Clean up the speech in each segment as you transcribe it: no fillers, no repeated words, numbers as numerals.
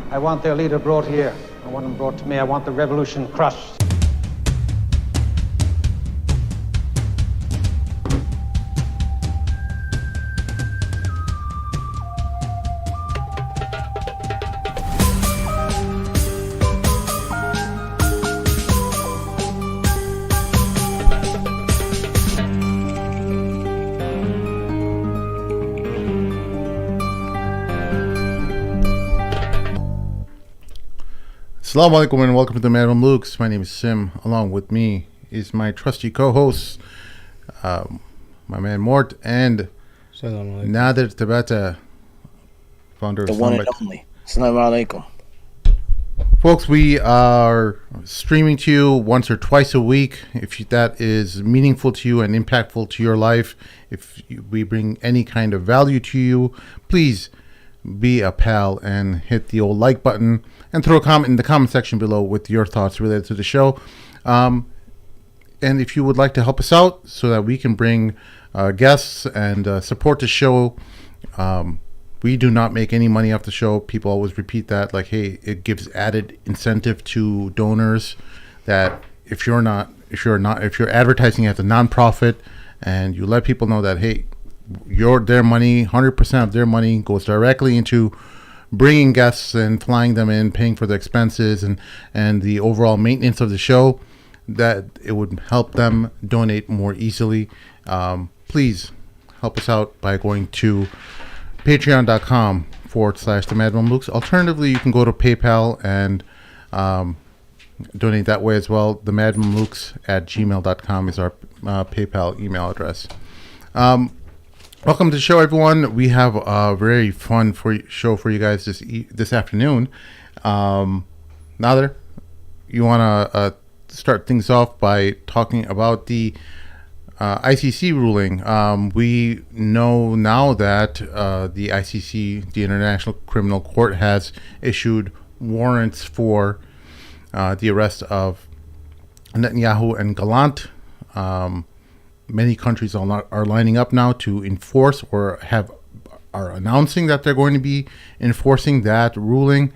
I want their leader brought here. I want him brought to me. I want the revolution crushed. Assalamu alaikum and welcome to the Mamluks. My name is Sim. Along with me is my trusty co-host, my man Mort, and Nader Tabata, founder of the one and only. Assalamu alaikum. Folks, we are streaming to you once or twice a week. If that is meaningful to you and impactful to your life, if we bring any kind of value to you, please be a pal and hit the old like button and throw a comment in the comment section below with your thoughts related to the show. And if you would like to help us out so that we can bring guests and support the show, we do not make any money off the show. People always repeat that, like, hey, it gives added incentive to donors that if you're advertising as a nonprofit and you let people know that, hey, their money, 100% of their money goes directly into bringing guests and flying them in, paying for the expenses and the overall maintenance of the show, that it would help them donate more easily. Please help us out by going to patreon.com/the Mad Mamluks. Alternatively, you can go to PayPal and donate that way as well. The Mad Mamluks @gmail.com is our PayPal email address. Welcome to the show, everyone. We have a very fun show for you guys this afternoon. Nader, you want to start things off by talking about the ICC ruling. We know now that the ICC, the International Criminal Court, has issued warrants for the arrest of Netanyahu and Gallant. Many countries are lining up now to enforce or are announcing that they're going to be enforcing that ruling.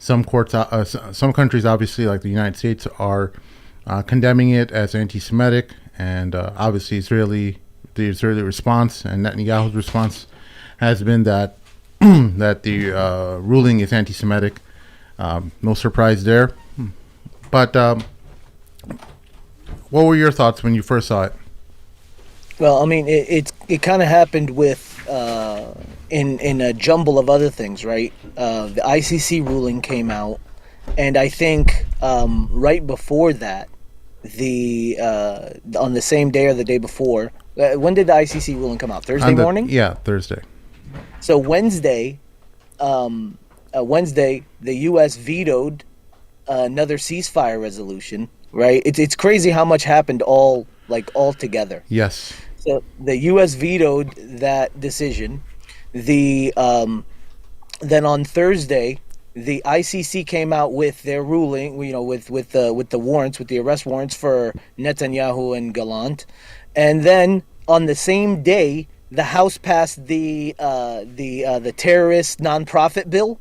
Some countries, obviously, like the United States, are condemning it as anti-Semitic, and obviously the Israeli response and Netanyahu's response has been that that the ruling is anti-Semitic. No surprise there. But what were your thoughts when you first saw it? Well, I mean, it kind of happened with in a jumble of other things, right? The ICC ruling came out, and I think right before that, on the same day or the day before, when did the ICC ruling come out? Thursday morning? Yeah, Thursday. So Wednesday, the U.S. vetoed another ceasefire resolution. Right? It's crazy how much happened all together. Yes. So the U.S. vetoed that decision. Then on Thursday, the ICC came out with their ruling. You know, with the warrants, with the arrest warrants for Netanyahu and Gallant. And then on the same day, the House passed the terrorist nonprofit bill.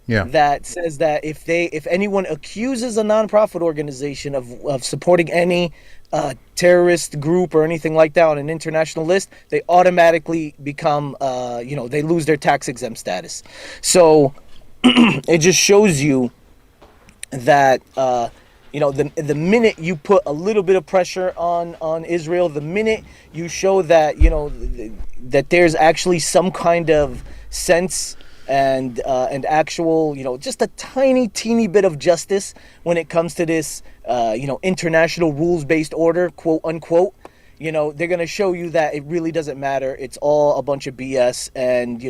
Yeah. That says that if anyone accuses a nonprofit organization of supporting any terrorist group or anything like that on an international list, they automatically become they lose their tax exempt status. So it just shows you that the minute you put a little bit of pressure on Israel, the minute you show that that there's actually some kind of sense and actual, just a teeny bit of justice when it comes to this, international rules-based order, quote unquote, they're going to show you that it really doesn't matter. It's all a bunch of BS. And,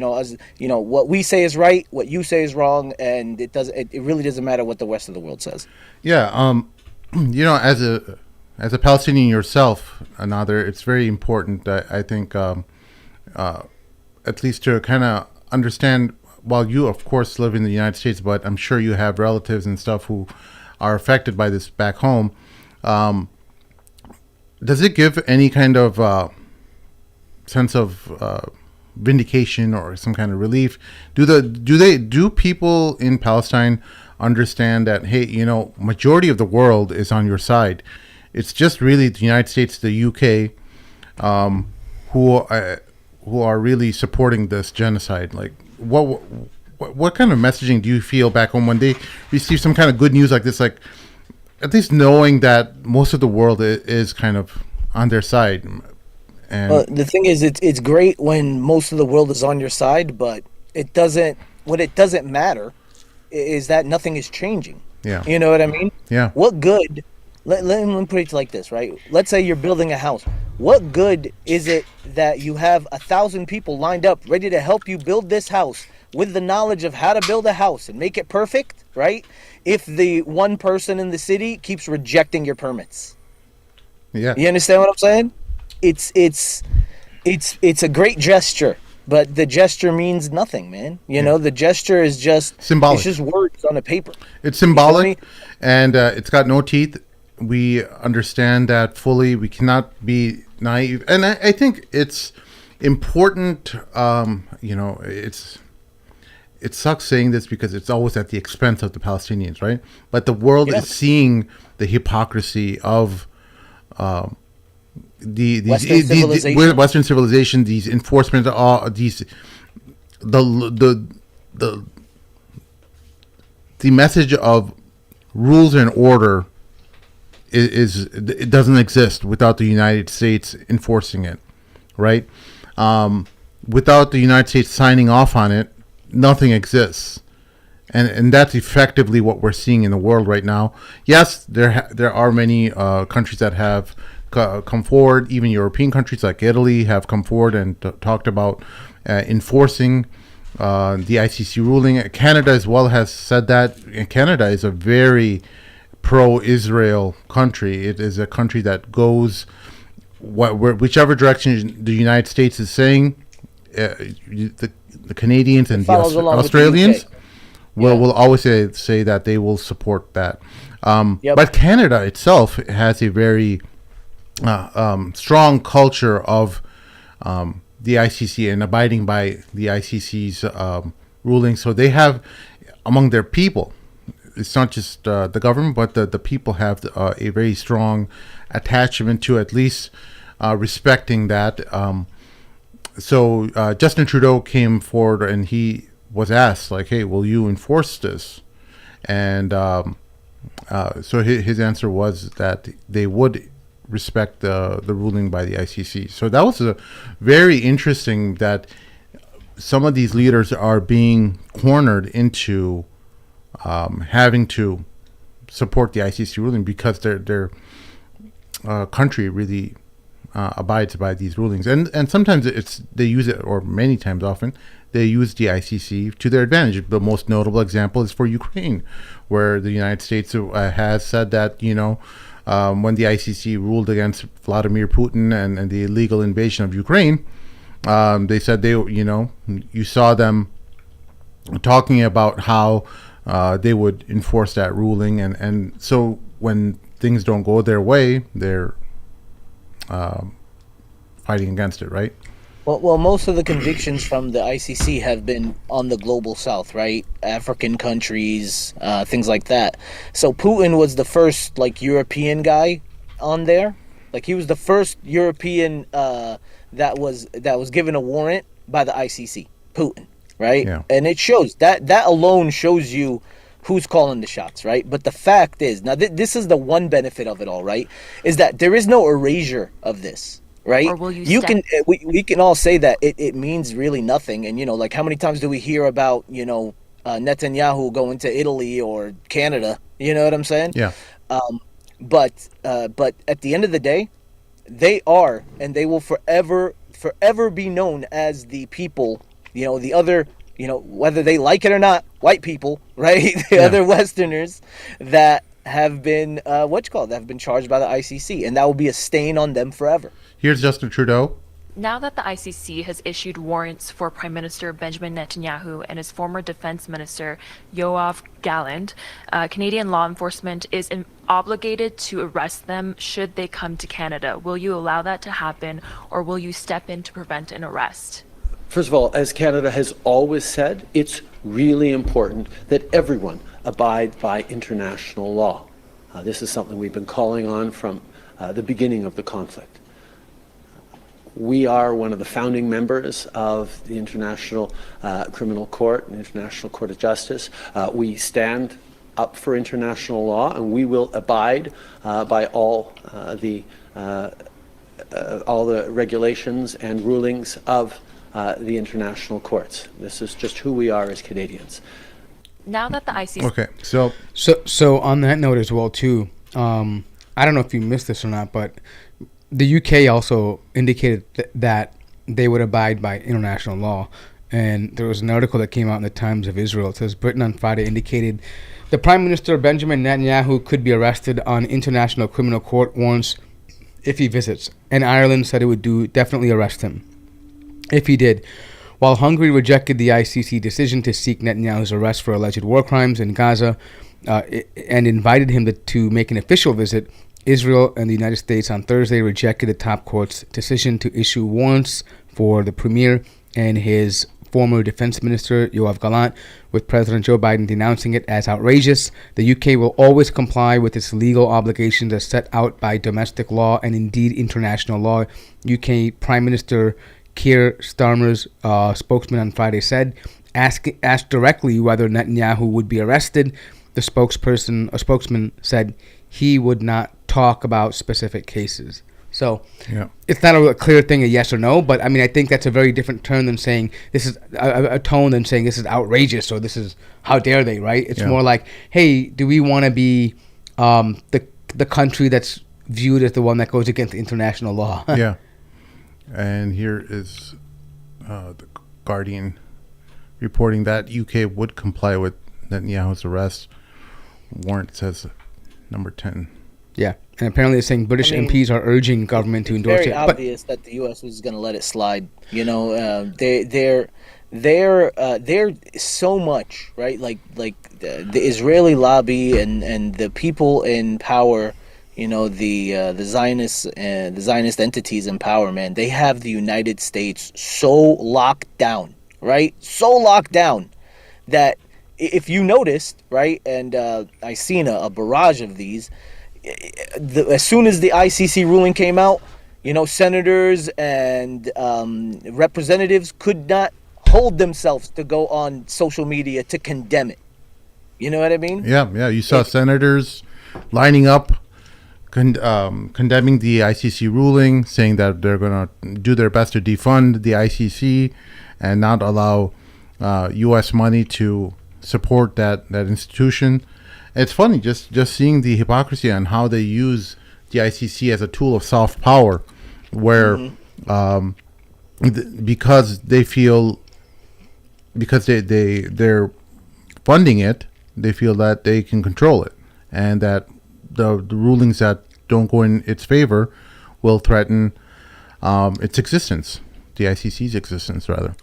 what we say is right, what you say is wrong. And it really doesn't matter what the rest of the world says. Yeah. As a Palestinian yourself, Nader, it's very important that I think, at least to kind of understand, while you, of course, live in the United States, but I'm sure you have relatives and stuff who are affected by this back home. Does it give any kind of sense of vindication or some kind of relief. Do people in Palestine understand that, hey, majority of the world is on your side? It's just really the United States, the UK, who are really supporting this genocide. Like, what kind of messaging do you feel back home when they receive some kind of good news like this? Like, at least knowing that most of the world is kind of on their side. And The thing is, it's great when most of the world is on your side, but it doesn't. What it doesn't matter is that nothing is changing. Yeah. You know what I mean? Yeah. What good? Let me put it like this, right? Let's say you're building a house. What good is it that you have 1,000 people lined up ready to help you build this house with the knowledge of how to build a house and make it perfect, right? If the one person in the city keeps rejecting your permits. Yeah. You understand what I'm saying? It's a great gesture, but the gesture means nothing, man. You know, the gesture is just symbolic. It's just words on a paper. It's symbolic, and it's got no teeth. We understand that fully. We cannot be naive, and I think it's important. It sucks saying this because it's always at the expense of the Palestinians, right? But the world is seeing the hypocrisy of Western civilization, these enforcement, the message of rules and order it doesn't exist without the United States enforcing it, right? Without the United States signing off on it, nothing exists. And that's effectively what we're seeing in the world right now. Yes, there are many countries that have come forward. Even European countries like Italy have come forward and talked about enforcing the ICC ruling. Canada as well has said that. And Canada is a very pro-Israel country. It is a country that goes whichever direction the United States is saying. The Canadians and the Australians will always say that they will support that. But Canada itself has a very strong culture of the ICC and abiding by the ICC's ruling. So they have, among their people, it's not just the government, but the people have a very strong attachment to at least respecting that. So Justin Trudeau came forward and he was asked, like, hey, will you enforce this? And so his answer was that they would respect the ruling by the ICC. So that was very interesting that some of these leaders are being cornered into having to support the ICC ruling because their country really abides by these rulings, and sometimes they use it, or many times often they use the ICC to their advantage. The most notable example is for Ukraine, where the United States has said that when the ICC ruled against Vladimir Putin and the illegal invasion of Ukraine, they said you saw them talking about how they would enforce that ruling, and so when things don't go their way, they're fighting against it, right? Well, most of the convictions from the ICC have been on the global south, right? African countries, things like that. So Putin was the first, European guy on there. Like, he was the first European that was given a warrant by the ICC. Putin, right? Yeah. And it shows that alone shows you who's calling the shots, right? But the fact is, now this is the one benefit of it all, right? Is that there is no erasure of this. Right? Or will we can all say that it means really nothing. And, how many times do we hear about, Netanyahu going to Italy or Canada? You know what I'm saying? Yeah. But at the end of the day, they are, and they will forever be known as the people, the other, whether they like it or not, white people, right? The other Westerners that have been, that have been charged by the ICC, and that will be a stain on them forever. Here's Justin Trudeau. Now that the ICC has issued warrants for Prime Minister Benjamin Netanyahu and his former Defense Minister Yoav Gallant, Canadian law enforcement is obligated to arrest them should they come to Canada. Will you allow that to happen, or will you step in to prevent an arrest? First of all, as Canada has always said, it's really important that everyone abide by international law. This is something we've been calling on from the beginning of the conflict. We are one of the founding members of the International Criminal Court and International Court of Justice. We stand up for international law, and we will abide by all the regulations and rulings of the international courts. This is just who we are as Canadians. Now that the ICC Okay, So on that note as well too, I don't know if you missed this or not, but the UK also indicated that they would abide by international law. And there was an article that came out in the Times of Israel. It says Britain on Friday indicated the Prime Minister Benjamin Netanyahu could be arrested on international criminal court warrants if he visits. And Ireland said it would definitely arrest him if he did. While Hungary rejected the ICC decision to seek Netanyahu's arrest for alleged war crimes in Gaza and invited him to make an official visit, Israel and the United States on Thursday rejected the top court's decision to issue warrants for the premier and his former defense minister, Gallant, with President Joe Biden denouncing it as outrageous. The UK will always comply with its legal obligations as set out by domestic law and indeed international law, UK Prime Minister Keir Starmer's spokesman on Friday said. Asked directly whether Netanyahu would be arrested, the spokesman said he would not talk about specific cases. So It's not a clear thing, a yes or no, but I mean, I think that's a very different turn than saying this is a tone than saying this is outrageous or this is how dare they, right? It's more like, hey, do we want to be the country that's viewed as the one that goes against international law? yeah. And here is the Guardian reporting that UK would comply with Netanyahu's arrest. Warrant says number 10. Yeah, and apparently it's saying British MPs are urging government to endorse it. It's very obvious that the U.S. was going to let it slide. You know, they're so much, right? Like the Israeli lobby and the people in power. You know, the Zionist entities in power, man. They have the United States so locked down, right? So locked down that if you noticed, right, and I seen a barrage of these. As soon as the ICC ruling came out, you know, senators and representatives could not hold themselves to go on social media to condemn it. You know what I mean? Yeah. You saw senators lining up, condemning the ICC ruling, saying that they're going to do their best to defund the ICC and not allow U.S. money to support that institution. It's funny just seeing the hypocrisy on how they use the ICC as a tool of soft power, where because they feel they're funding it, they feel that they can control it, and that the rulings that don't go in its favor will threaten its existence, the ICC's existence rather.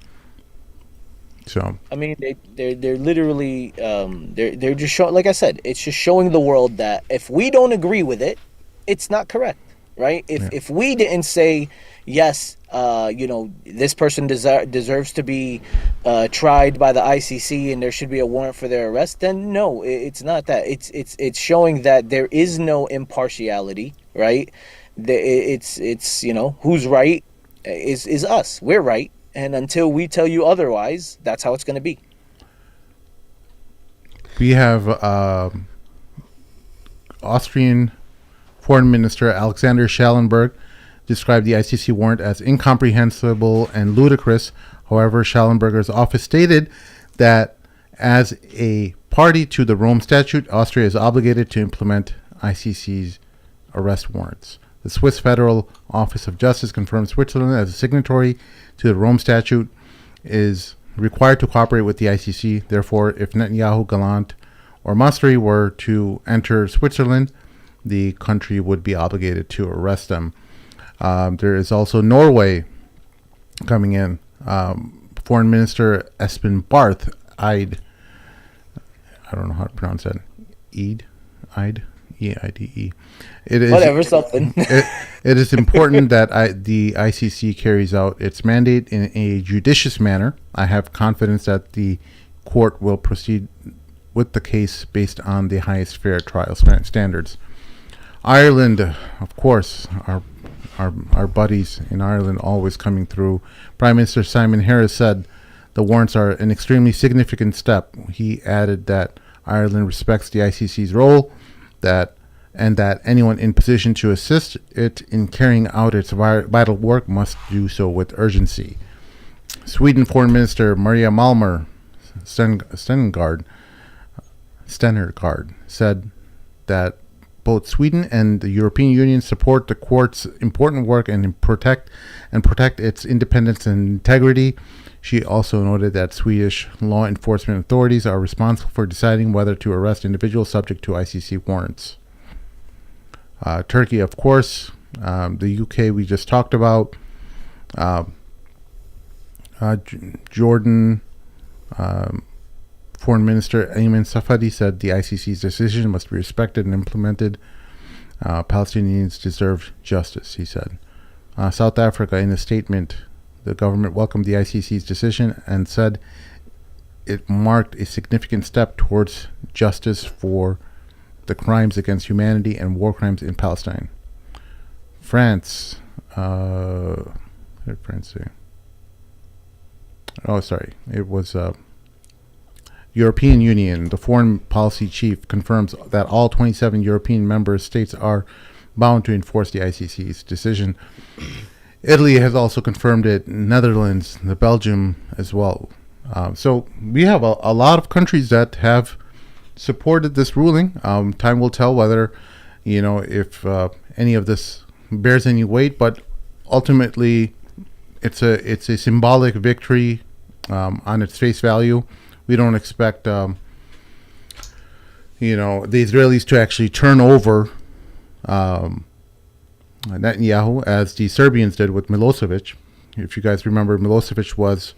So I mean, they're literally they're just showing, like I said, it's just showing the world that if we don't agree with it, it's not correct, right? If we didn't say yes, you know, this person deserves to be tried by the ICC and there should be a warrant for their arrest, then no, it's not that. It's showing that there is no impartiality, right? It's you know, who's right is us. We're right. And until we tell you otherwise, that's how it's going to be. We have Austrian Foreign Minister Alexander Schallenberg described the ICC warrant as incomprehensible and ludicrous. However, Schallenberger's office stated that as a party to the Rome Statute, Austria is obligated to implement ICC's arrest warrants. The Swiss Federal Office of Justice confirmed Switzerland as a signatory to the Rome Statute is required to cooperate with the ICC. Therefore, if Netanyahu, Gallant, or Masri were to enter Switzerland, the country would be obligated to arrest them. There is also Norway coming in. Foreign Minister Espen Barth I don't know how to pronounce that. EIDE. It is Whatever, something. it is important that the ICC carries out its mandate in a judicious manner. I have confidence that the court will proceed with the case based on the highest fair trial standards. Ireland, of course, our buddies in Ireland always coming through. Prime Minister Simon Harris said the warrants are an extremely significant step. He added that Ireland respects the ICC's role, and that anyone in position to assist it in carrying out its vital work must do so with urgency. Sweden Foreign Minister Maria Malmer Stennergaard said that both Sweden and the European Union support the court's important work and protect its independence and integrity. She also noted that Swedish law enforcement authorities are responsible for deciding whether to arrest individuals subject to ICC warrants. Turkey, of course, the UK we just talked about, Jordan Foreign Minister Ayman Safadi said the ICC's decision must be respected and implemented. Palestinians deserve justice, he said. South Africa, in a statement, the government welcomed the ICC's decision and said it marked a significant step towards justice for the crimes against humanity and war crimes in Palestine. France, what did France say? Oh, sorry. It was European Union. The foreign policy chief confirms that all 27 European member states are bound to enforce the ICC's decision. Italy has also confirmed it. Netherlands, the Belgium as well. So we have a lot of countries that have supported this ruling. Time will tell whether, if any of this bears any weight. But ultimately, it's a symbolic victory on its face value. We don't expect, the Israelis to actually turn over Netanyahu as the Serbians did with Milosevic. If you guys remember, Milosevic was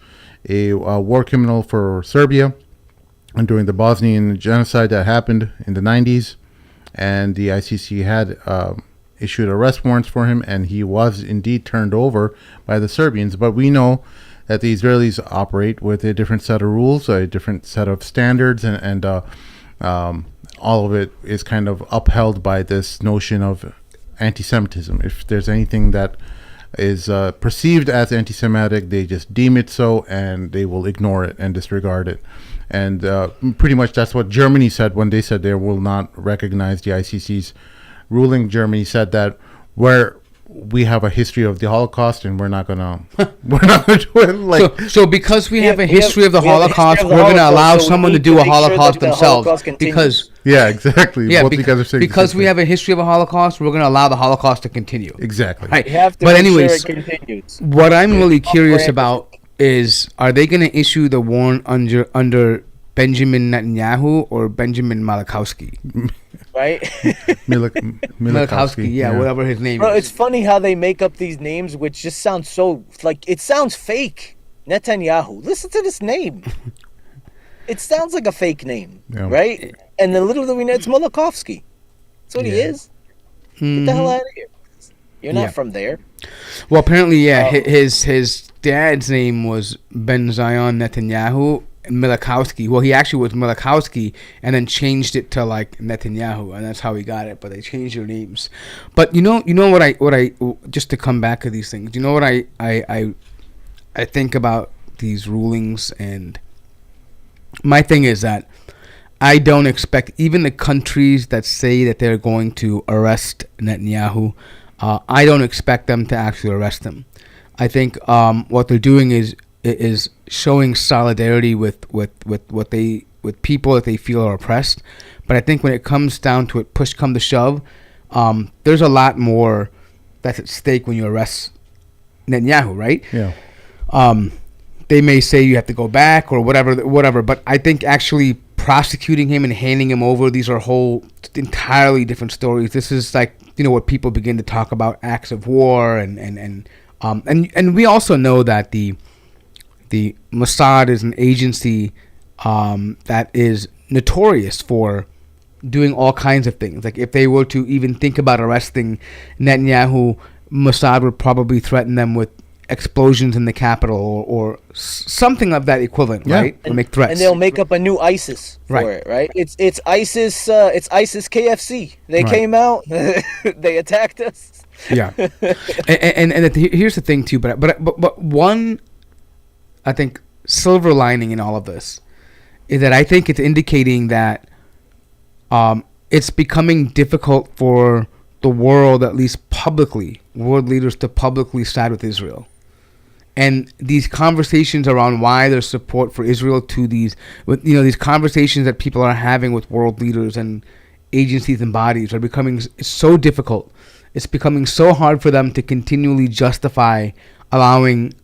a war criminal for Serbia and during the Bosnian genocide that happened in the 90s, and the ICC had issued arrest warrants for him, and he was indeed turned over by the Serbians. But we know that the Israelis operate with a different set of rules, a different set of standards, and all of it is kind of upheld by this notion of anti-Semitism. If there's anything that is perceived as anti-Semitic, they just deem it so, and they will ignore it and disregard it. And pretty much that's what Germany said when they said they will not recognize the ICC's ruling. Germany said that we have a history of the Holocaust, and we're not gonna do it. So because we have a history of the Holocaust, we're gonna allow someone to do a Holocaust themselves. Because yeah, exactly. Because we have a history of a Holocaust, we're gonna allow the Holocaust to continue. Exactly. Right. Have to But make anyways, sure it continues. what I'm really curious about is, are they gonna issue the warrant under Benjamin Netanyahu or Benjamin Malakowski? Right? Malakowski, yeah, whatever his name Bro, is. it's funny how they make up these names which just sound so, it sounds fake. Netanyahu. Listen to this name. It sounds like a fake name, right? And then little do we know, it's Malakowski. That's what he is. Get the hell out of here. You're not from there. Well, apparently, his dad's name was Ben Zion Netanyahu Milakowski. Well, he actually was Milakowski, and then changed it to Netanyahu, and that's how he got it. But they changed their names. But you know what I just to come back to these things. You know what I think about these rulings, and my thing is that I don't expect even the countries that say that they're going to arrest Netanyahu. I don't expect them to actually arrest him. I think what they're doing is showing solidarity with people that they feel are oppressed. But I think when it comes down to it, push come to shove, there's a lot more that's at stake when you arrest Netanyahu, right? Yeah. They may say you have to go back or whatever. But I think actually prosecuting him and handing him over, these are whole entirely different stories. This is what people begin to talk about, acts of war, and we also know that the Mossad is an agency that is notorious for doing all kinds of things. Like if they were to even think about arresting Netanyahu, Mossad would probably threaten them with explosions in the capital or something of that equivalent, right? Or make threats. And they'll make up a new ISIS for it, right? It's ISIS. It's ISIS KFC. They came out. They attacked us. Yeah, and here's the thing too. But one, I think, silver lining in all of this is that I think it's indicating that it's becoming difficult for the world, at least publicly, world leaders to publicly side with Israel. And these conversations around why there's support for Israel to these conversations that people are having with world leaders and agencies and bodies are becoming so difficult. It's becoming so hard for them to continually justify allowing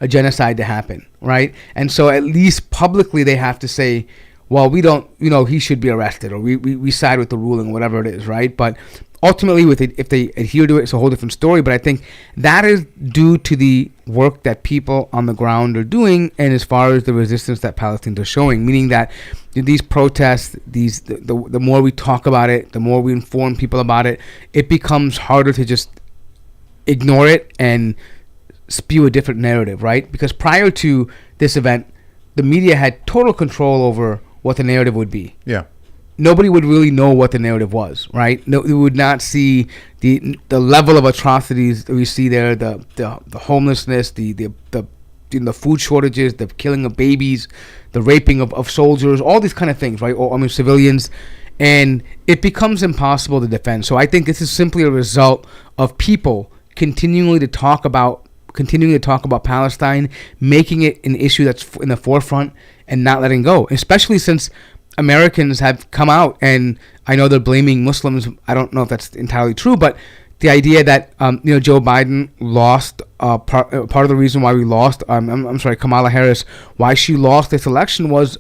a genocide to happen, right? And so at least publicly they have to say, well, we don't, he should be arrested, or we side with the ruling, whatever it is, right? But ultimately, if they adhere to it, it's a whole different story. But I think that is due to the work that people on the ground are doing, and as far as the resistance that Palestinians are showing, meaning that these protests, the more we talk about it, the more we inform people about it, it becomes harder to just ignore it and spew a different narrative, right? Because prior to this event, the media had total control over what the narrative would be. Yeah. Nobody would really know what the narrative was, right? No, we would not see the level of atrocities that we see there, the homelessness, the food shortages, the killing of babies, the raping of soldiers, all these kind of things, right? Or civilians, and it becomes impossible to defend. So I think this is simply a result of people continuing to talk about Palestine, making it an issue that's in the forefront and not letting go, especially since Americans have come out, and I know they're blaming Muslims. I don't know if that's entirely true, but the idea that Joe Biden lost part of the reason why we lost, Kamala Harris, why she lost this election was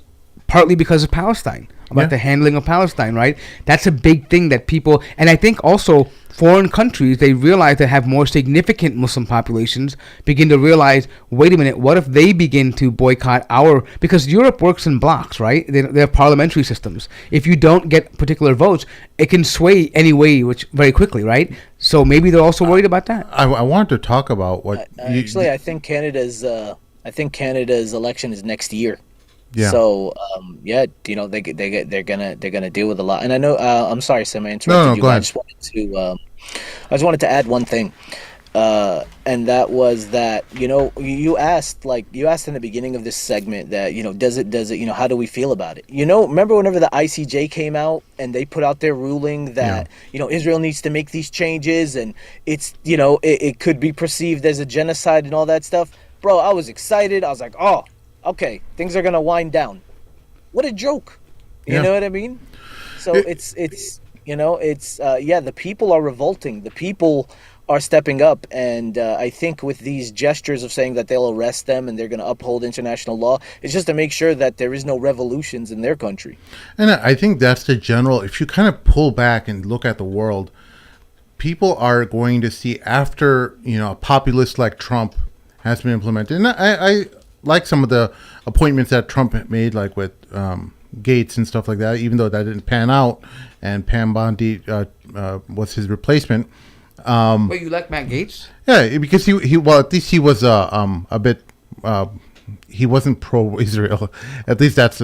partly because of Palestine, about the handling of Palestine, right? That's a big thing that people, and I think also foreign countries, they realize that have more significant Muslim populations, begin to realize, wait a minute, what if they begin to boycott because Europe works in blocks, right? They have parliamentary systems. If you don't get particular votes, it can sway any way, which very quickly, right? So maybe they're also worried about that. I want to talk about what... I think Canada's election is next year. Yeah. So they're gonna deal with a lot, and I know. I'm sorry, Sam, I interrupted you. Go ahead. I just wanted to add one thing, and that was that you asked in the beginning of this segment that does it how do we feel about it? Remember whenever the ICJ came out and they put out their ruling that Israel needs to make these changes, and it's it could be perceived as a genocide and all that stuff. Bro, I was excited. I was like, oh. Okay, things are gonna wind down. What a joke! You know what I mean? So the people are revolting. The people are stepping up, and I think with these gestures of saying that they'll arrest them and they're going to uphold international law, it's just to make sure that there is no revolutions in their country. And I think that's the general. If you kind of pull back and look at the world, people are going to see after a populist like Trump has been implemented, and I like some of the appointments that Trump made, like with Gates and stuff like that, even though that didn't pan out, and Pam Bondi was his replacement. Wait, you like Matt Gates? Yeah, because he at least he was a bit, he wasn't pro-Israel. At least that's,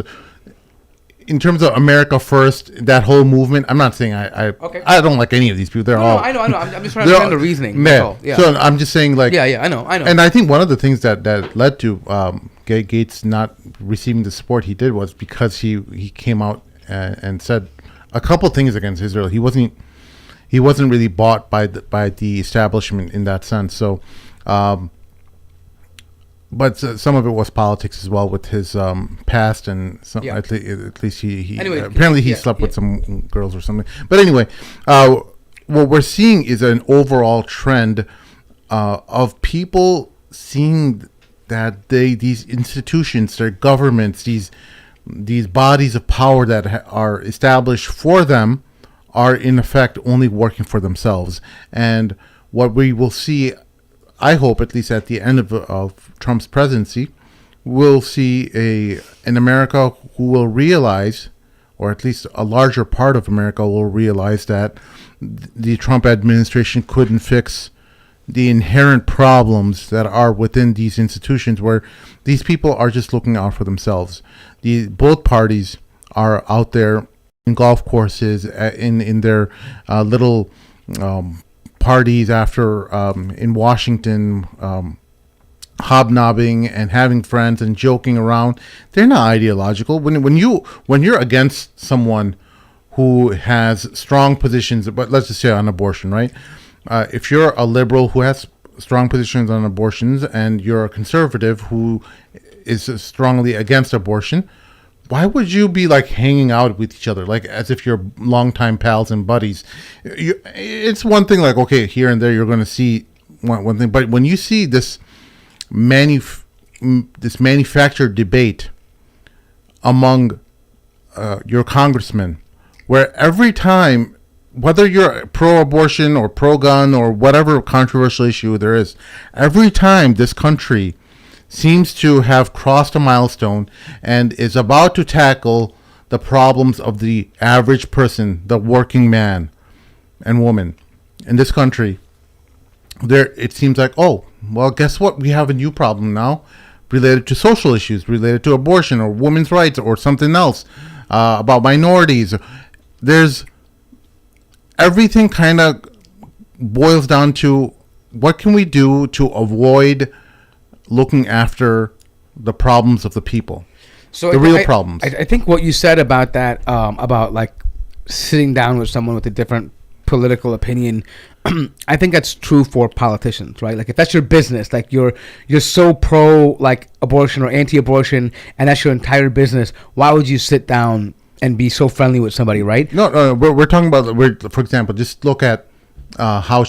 in terms of America First, that whole movement. I'm not saying I don't like any of these people. They're all. I know. I'm just trying to understand the reasoning. Yeah. So I'm just saying, like. Yeah. I know. And I think one of the things that led to Gates not receiving the support he did was because he came out and said a couple things against Israel. He wasn't really bought by the establishment in that sense. So. But some of it was politics as well with his past, and at least he anyway, apparently he slept with some girls or something. But anyway, what we're seeing is an overall trend of people seeing that these institutions, their governments, these bodies of power that are established for them, are in effect only working for themselves. And what we will see, I hope, at least at the end of Trump's presidency, we'll see an America who will realize or at least a larger part of America, will realize that the Trump administration couldn't fix the inherent problems that are within these institutions, where these people are just looking out for themselves. Both parties are out there in golf courses, in their little parties after in Washington, hobnobbing and having friends and joking around. They're not ideological. When you're against someone who has strong positions, but let's just say on abortion, right? If you're a liberal who has strong positions on abortions, and you're a conservative who is strongly against abortion, why would you be like hanging out with each other, like as if you're longtime pals and buddies? It's one thing, like, okay, here and there you're going to see one thing, but when you see this manufactured debate among your congressmen, where every time, whether you're pro-abortion or pro-gun or whatever controversial issue there is, every time this country seems to have crossed a milestone and is about to tackle the problems of the average person, the working man and woman in this country, it seems like, oh, well, guess what? We have a new problem now related to social issues, related to abortion or women's rights or something else, about minorities. There's everything kind of boils down to what can we do to avoid looking after the problems of the people, So the real problems. I think what you said about that, about like sitting down with someone with a different political opinion, I think that's true for politicians, right? Like if that's your business, like you're so pro like abortion or anti-abortion, and that's your entire business, why would you sit down and be so friendly with somebody, right? No, we're talking about, for example, just look at how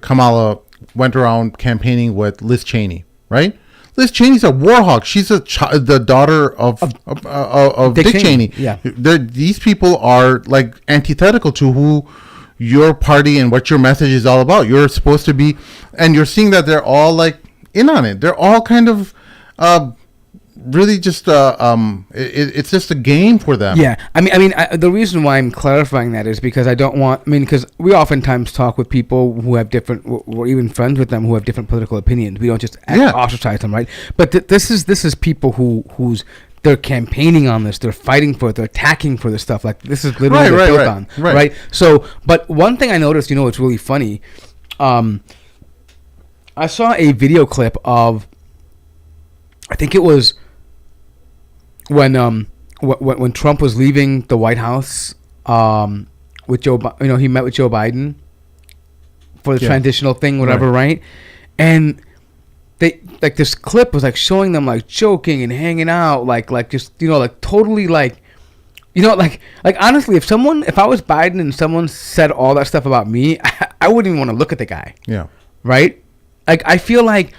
Kamala went around campaigning with Liz Cheney, right? Liz Cheney's a war hawk. She's the daughter of Dick Cheney. Yeah. These people are like antithetical to who your party and what your message is all about. You're supposed to be, and you're seeing that they're all like in on it. They're all kind of really just it's just a game for them. Yeah, I mean, the reason why I'm clarifying that is because I don't want. I mean, because we oftentimes talk with people who have different. We're even friends with them who have different political opinions. We don't just ostracize them, right? But this is people who's they're campaigning on this. They're fighting for it. They're attacking for this stuff. Like this is literally what they're built on, right? So, but one thing I noticed, it's really funny. I saw a video clip of, I think it was when Trump was leaving the White House with Joe, he met with Joe Biden for the transitional thing, whatever, right? And they like this clip was like showing them like joking and hanging out, like just like totally like honestly, if I was Biden and someone said all that stuff about me, I wouldn't even want to look at the guy. Yeah. Right. Like I feel like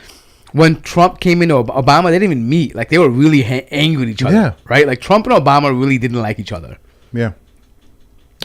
when Trump came into Obama, they didn't even meet. Like they were really angry with each other. Yeah. Right. Like Trump and Obama really didn't like each other. Yeah.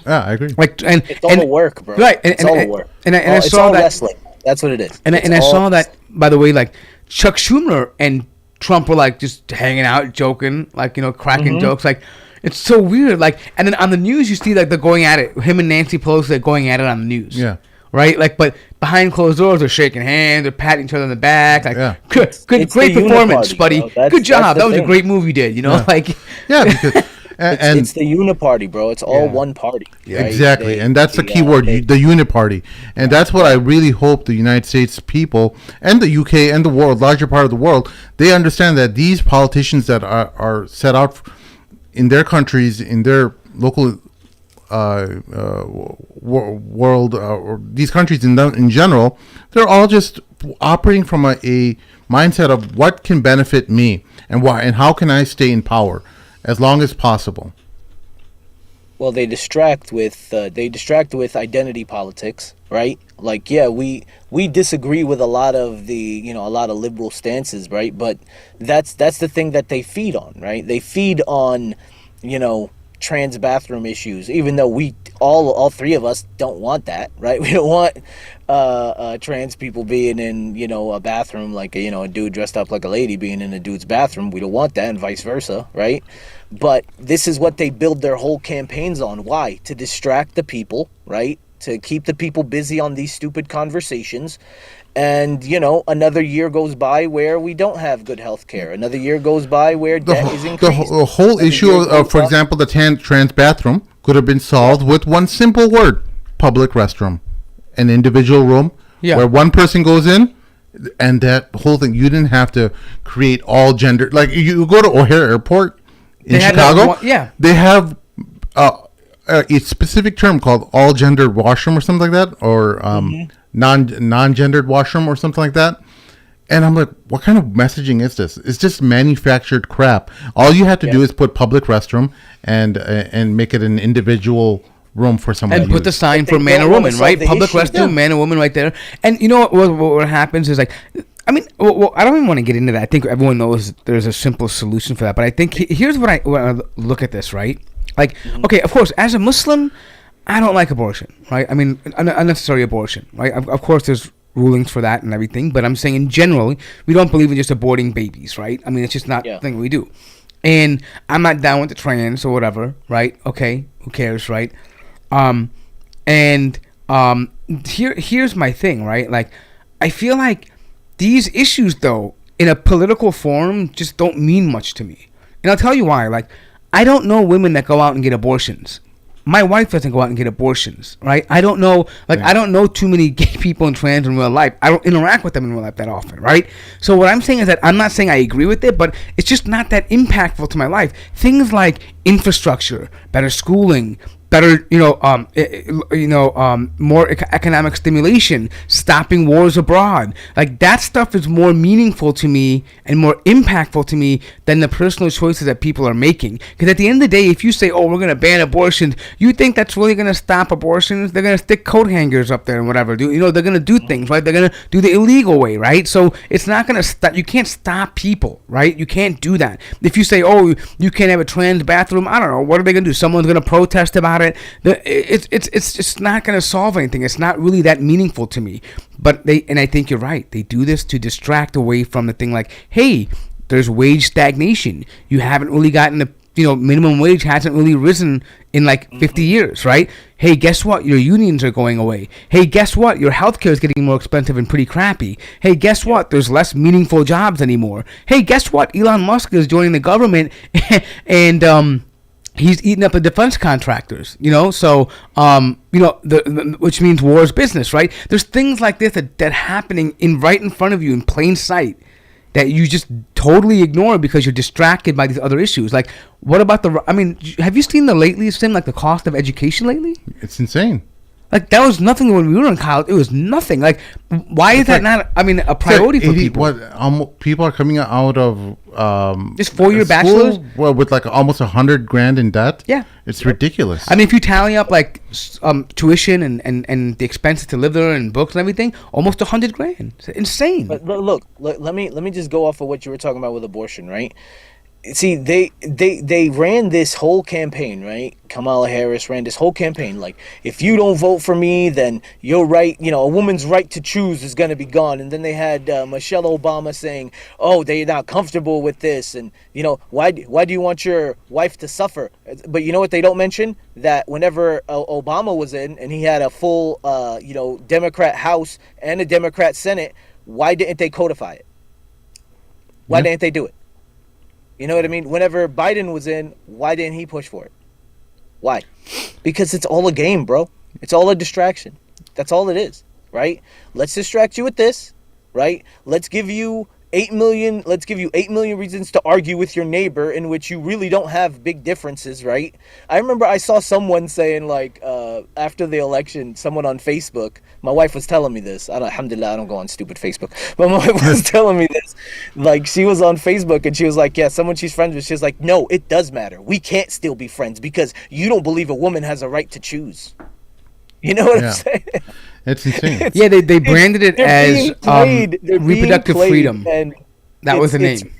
Yeah, I agree. Like it's all work, bro. Right. It's all work. And I saw that wrestling. That's what it is. And I saw that, by the way, like Chuck Schumer and Trump were like just hanging out, joking, like cracking jokes. Like it's so weird. Like, and then on the news you see like they're going at it. Him and Nancy Pelosi are going at it on the news. Yeah. Right. Like, but behind closed doors, they're shaking hands, they're patting each other on the back. Like, great performance, buddy. Good job. That was a great movie, you did. Like, yeah. Because, it's the uniparty, bro. It's all one party. Right? Exactly, and that's the key word, the uniparty. And that's what I really hope the United States people and the UK and the world, larger part of the world, they understand that these politicians that are set out in their countries, in their local world, or these countries in general, they're all just operating from a mindset of what can benefit me and why and how can I stay in power as long as possible. Well, they distract with identity politics, right? Like, yeah, we disagree with a lot of the a lot of liberal stances, right? But that's the thing that they feed on, right? They feed on trans bathroom issues, even though we all three of us don't want that, right? We don't want trans people being in, a bathroom, like a dude dressed up like a lady being in a dude's bathroom. We don't want that, and vice versa, right? But this is what they build their whole campaigns on. Why? To distract the people, right? To keep the people busy on these stupid conversations. And, another year goes by where we don't have good health care. Another year goes by where debt is increased. The whole issue of, for example, the trans bathroom could have been solved with one simple word: public restroom. An individual room where one person goes in, and that whole thing. You didn't have to create all gender. Like, you go to O'Hare Airport in Chicago, they have a specific term called all gendered washroom or something like that, or non-gendered washroom or something like that. And I'm like, what kind of messaging is this? It's just manufactured crap. All you have to do is put public restroom and make it an individual room for someone and put the sign for man or woman, right? Public restroom, man or woman, right there. And you know what happens is, like, I mean, well, I don't even want to get into that. I think everyone knows there's a simple solution for that. But I think here's what I look at this, right? Like, okay, of course, as a Muslim, I don't like abortion, right? I mean, unnecessary abortion, right? Of course, there's rulings for that and everything, but I'm saying in general, we don't believe in just aborting babies, right? I mean, it's just not the thing we do. And I'm not down with the trans or whatever, right? Okay, who cares, right? Here's my thing, right? Like, I feel like these issues, though, in a political forum, just don't mean much to me. And I'll tell you why. Like, I don't know women that go out and get abortions. My wife doesn't go out and get abortions, right? I don't know, I don't know too many gay people and trans in real life. I don't interact with them in real life that often, right? So what I'm saying is that I'm not saying I agree with it, but it's just not that impactful to my life. Things like infrastructure, better schooling, better, more economic stimulation, stopping wars abroad. Like, that stuff is more meaningful to me and more impactful to me than the personal choices that people are making. Because at the end of the day, if you say, oh, we're going to ban abortions, you think that's really going to stop abortions? They're going to stick coat hangers up there and whatever. They're going to do things, right? They're going to do the illegal way, right? So it's not going to stop. You can't stop people, right? You can't do that. If you say, oh, you can't have a trans bathroom, I don't know. What are they going to do? Someone's going to protest about it. It's just not going to solve anything. It's not really that meaningful to me. But I think you're right. They do this to distract away from the thing, like, hey, there's wage stagnation. You haven't really gotten the minimum wage hasn't really risen in like 50 years, right? Hey, guess what? Your unions are going away. Hey, guess what? Your healthcare is getting more expensive and pretty crappy. Hey, guess what? There's less meaningful jobs anymore. Hey, guess what? Elon Musk is joining the government and he's eating up the defense contractors, so, which means war is business, right? There's things like this that happening right in front of you in plain sight that you just totally ignore because you're distracted by these other issues. Like, what about have you seen like the cost of education lately? It's insane. Like, that was nothing when we were in college. It was nothing. Like, why is that not, a priority for people? People are coming out of just 4-year bachelors? Well, with like almost $100,000 in debt. Yeah. It's ridiculous. If you tally up like tuition and the expenses to live there and books and everything, almost $100,000. It's insane. But look, let me just go off of what you were talking about with abortion, right? See, they ran this whole campaign, right? Kamala Harris ran this whole campaign, like, if you don't vote for me, then your right, a woman's right to choose is going to be gone. And then they had Michelle Obama saying, oh, they're not comfortable with this. And, why do you want your wife to suffer? But you know what they don't mention? That whenever Obama was in and he had a full, Democrat House and a Democrat Senate, why didn't they codify it? Why didn't they do it? You know what I mean? Whenever Biden was in, why didn't he push for it? Why? Because it's all a game, bro. It's all a distraction. That's all it is, right? Let's distract you with this, right? Let's give you 8 million reasons to argue with your neighbor in which you really don't have big differences, right? I remember I saw someone saying, like, after the election, someone on Facebook, my wife was telling me this. Alhamdulillah, I don't go on stupid Facebook. But my wife was telling me this. Like, she was on Facebook and she was like, yeah, someone she's friends with, she was like, no, it does matter. We can't still be friends because you don't believe a woman has a right to choose. You know what I'm saying? It's insane. They branded it as reproductive freedom. And that was the name.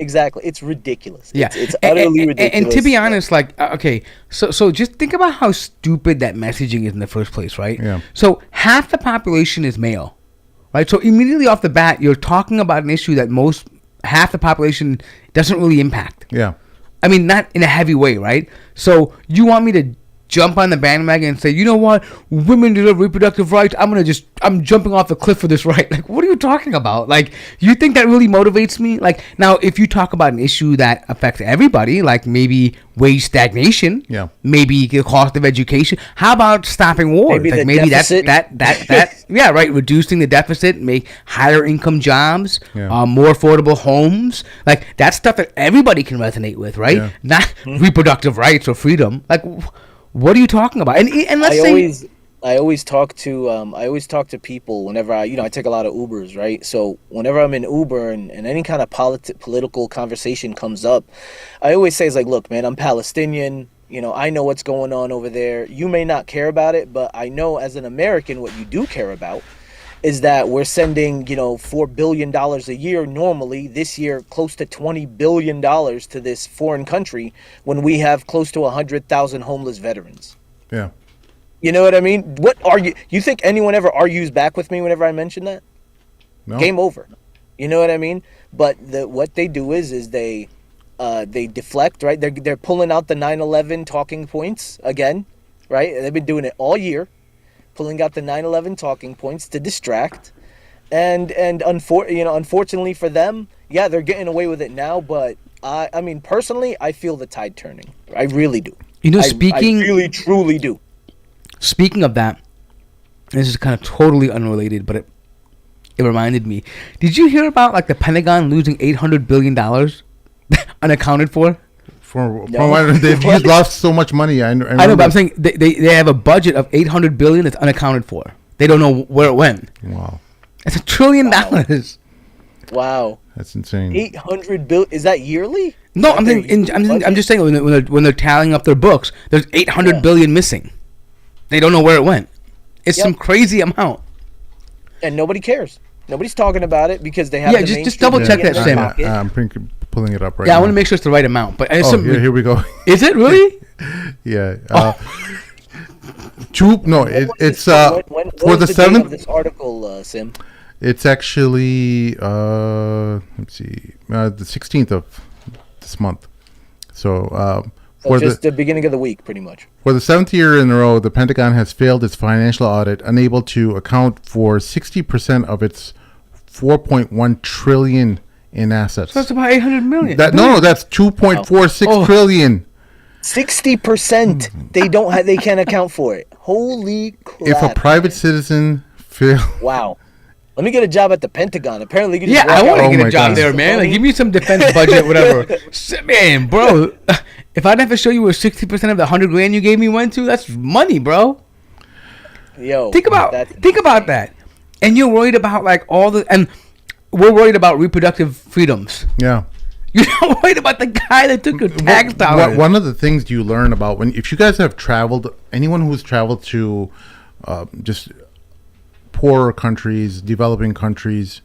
Exactly. It's ridiculous. Yeah, It's utterly ridiculous. And to be honest, like, okay, so just think about how stupid that messaging is in the first place, right? Yeah. So half the population is male, right? So immediately off the bat, you're talking about an issue that half the population doesn't really impact. Yeah. I mean, not in a heavy way, right? So you want me to jump on the bandwagon and say, you know what, women deserve reproductive rights. I'm jumping off the cliff for this right. Like, what are you talking about? Like, you think that really motivates me? Like, now, if you talk about an issue that affects everybody, like maybe wage stagnation, Yeah. maybe the cost of education, how about stopping wars? Maybe Like, the maybe deficit. that yeah, right, reducing the deficit, make higher income jobs, Yeah. more affordable homes. Like, that's stuff that everybody can resonate with, right? Yeah. Not reproductive rights or freedom. Like, what are you talking about? And let's say I always talk to people whenever I take a lot of Ubers, right? So whenever I'm in Uber and any kind of political conversation comes up, I always say, it's like, look, man, I'm Palestinian. I know what's going on over there. You may not care about it, but I know as an American what you do care about is that we're sending, $4 billion a year normally, this year close to $20 billion to this foreign country when we have close to 100,000 homeless veterans. Yeah. You know what I mean? You think anyone ever argues back with me whenever I mention that? No. Game over. You know what I mean? But what they do is they deflect, right? They're pulling out the 9/11 talking points again, right? They've been doing it all year, pulling out the 9/11 talking points to distract, and unfortunately for them, yeah, they're getting away with it now. But I mean, personally, I feel the tide turning. I really do. I really truly do. Speaking of that, this is kind of totally unrelated, but it reminded me. Did you hear about like the Pentagon losing $800 billion unaccounted for? From they've just lost so much money. I know, but I'm saying they have a budget of $800 billion that's unaccounted for. They don't know where it went. Wow. It's $1 trillion. Wow. That's insane. 800 billion. Is that yearly? No, I'm just saying when they're tallying up their books, there's $800 billion missing. They don't know where it went. It's some crazy amount. And nobody cares. Nobody's talking about it because they have just double check that, Sam. I'm pulling it up right now. Yeah, I want to make sure it's the right amount. But here we go. Is it really? Yeah. When for the date 7th. of this article, Sim? It's actually let's see, the 16th of this month. So Just the beginning of the week, pretty much. For the 7th year in a row, the Pentagon has failed its financial audit, unable to account for 60% of its $4.1 trillion in assets. So that's about $800 million. That's $2.46 trillion. 60% they can't account for it. Holy crap! If a private citizen fails, wow. Let me get a job at the Pentagon. Apparently, you can just I want to get my a job God. there, man. Like, give me some defense budget, whatever. Man, bro, if I'd have to show you where 60% of the $100,000 you gave me went to, that's money, bro. Yo, think about that. And you're worried about and we're worried about reproductive freedoms. Yeah. You're not worried about the guy that took your tax dollars. One of the things you learn about if you guys have traveled, anyone who's traveled to just poorer countries, developing countries,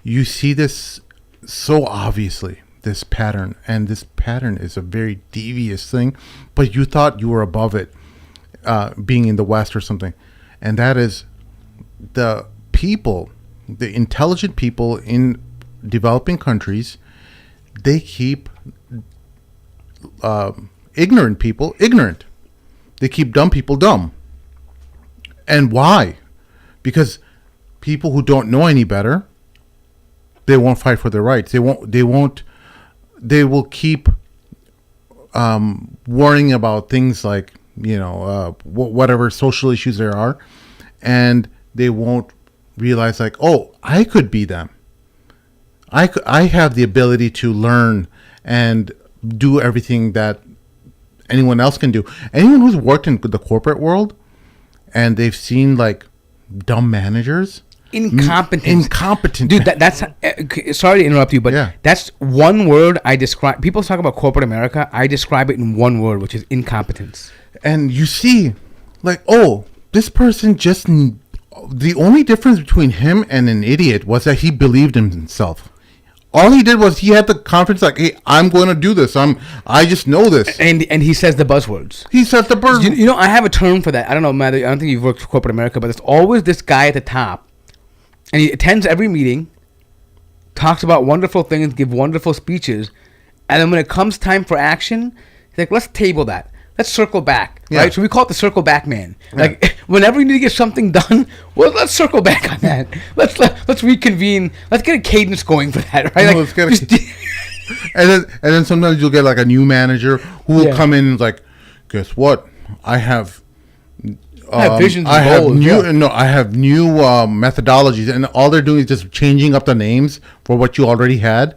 you see this so obviously, this pattern. And this pattern is a very devious thing, but you thought you were above it, being in the West or something. And that is the people, the intelligent people in developing countries, they keep ignorant people ignorant. They keep dumb people dumb. And why? Because people who don't know any better, they won't fight for their rights. They will keep worrying about things like, whatever social issues there are, and they won't realize like, oh, I could be them. I have the ability to learn and do everything that anyone else can do. Anyone who's worked in the corporate world and they've seen like dumb managers, incompetent. Dude, that's sorry to interrupt you, but that's one word I describe. People talk about corporate America. I describe it in one word, which is incompetence. And you see, like, oh, this person just, the only difference between him and an idiot was that he believed in himself. all he did was he had the confidence like, hey, I'm going to do this. I just know this. And he says the buzzwords. He says the buzzwords. You know, I have a term for that. I don't know, Matt. I don't think you've worked for corporate America, but there's always this guy at the top, and he attends every meeting, talks about wonderful things, give wonderful speeches, and then when it comes time for action, he's like, let's table that. Let's circle back, right? So we call it the circle back man. Like, whenever you need to get something done, well, let's circle back on that. Let's reconvene. Let's get a cadence going for that, right? Let's get and then sometimes you'll get like a new manager who will come in and like, guess what? I have visions. I have goals, new I have new methodologies, and all they're doing is just changing up the names for what you already had.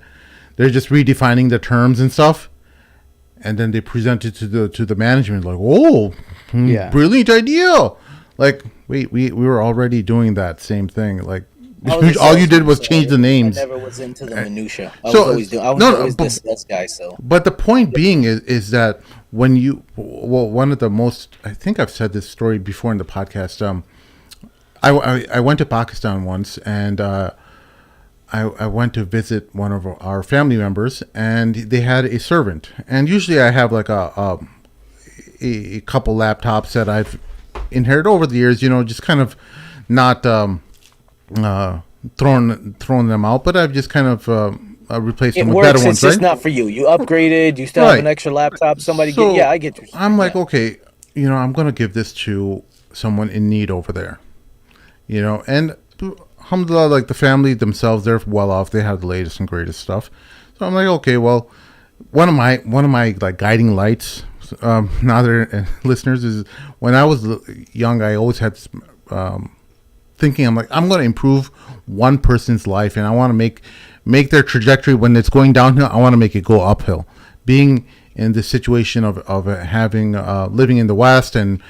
They're just redefining the terms and stuff. And then they present it to the management like, oh, brilliant idea. Like, wait, we were already doing that same thing. Like, all you did was change the names. I never was into the minutia. I was always this guy. So, but the point being is that when one of the most, I think I've said this story before in the podcast. I went to Pakistan once, and I went to visit one of our family members, and they had a servant. And usually I have like a couple laptops that I've inherited over the years, just kind of not thrown them out, but I've just kind of replaced them with better ones. It's just not for you. You upgraded. You still have an extra laptop. I get you. I'm like, okay, I'm going to give this to someone in need over there, and alhamdulillah, like the family themselves, they're well off. They have the latest and greatest stuff. So I'm like, okay, well, one of my like guiding lights, now they're listeners, is when I was young, I always had this, thinking, I'm like, I'm going to improve one person's life, and I want to make their trajectory when it's going downhill. I want to make it go uphill. Being in the situation of having living in the West and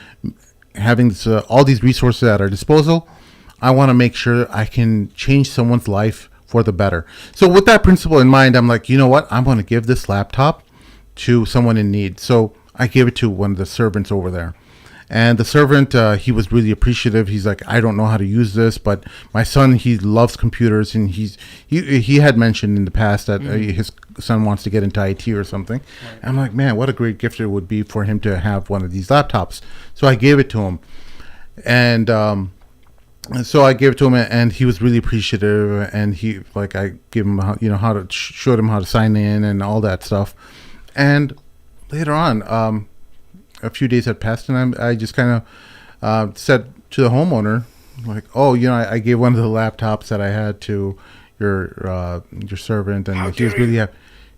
having this, all these resources at our disposal, I want to make sure I can change someone's life for the better. So with that principle in mind, I'm like, you know what? I'm going to give this laptop to someone in need. So I gave it to one of the servants over there. And the servant, he was really appreciative. He's like, I don't know how to use this, but my son, he loves computers, and he had mentioned in the past that his son wants to get into IT or something. Right. I'm like, man, what a great gift it would be for him to have one of these laptops. So I gave it to him. And so I gave it to him, and he was really appreciative. And I gave him, showed him how to sign in and all that stuff. And later on, a few days had passed, and I just kind of said to the homeowner, like, oh, I gave one of the laptops that I had to your servant, and he was really happy.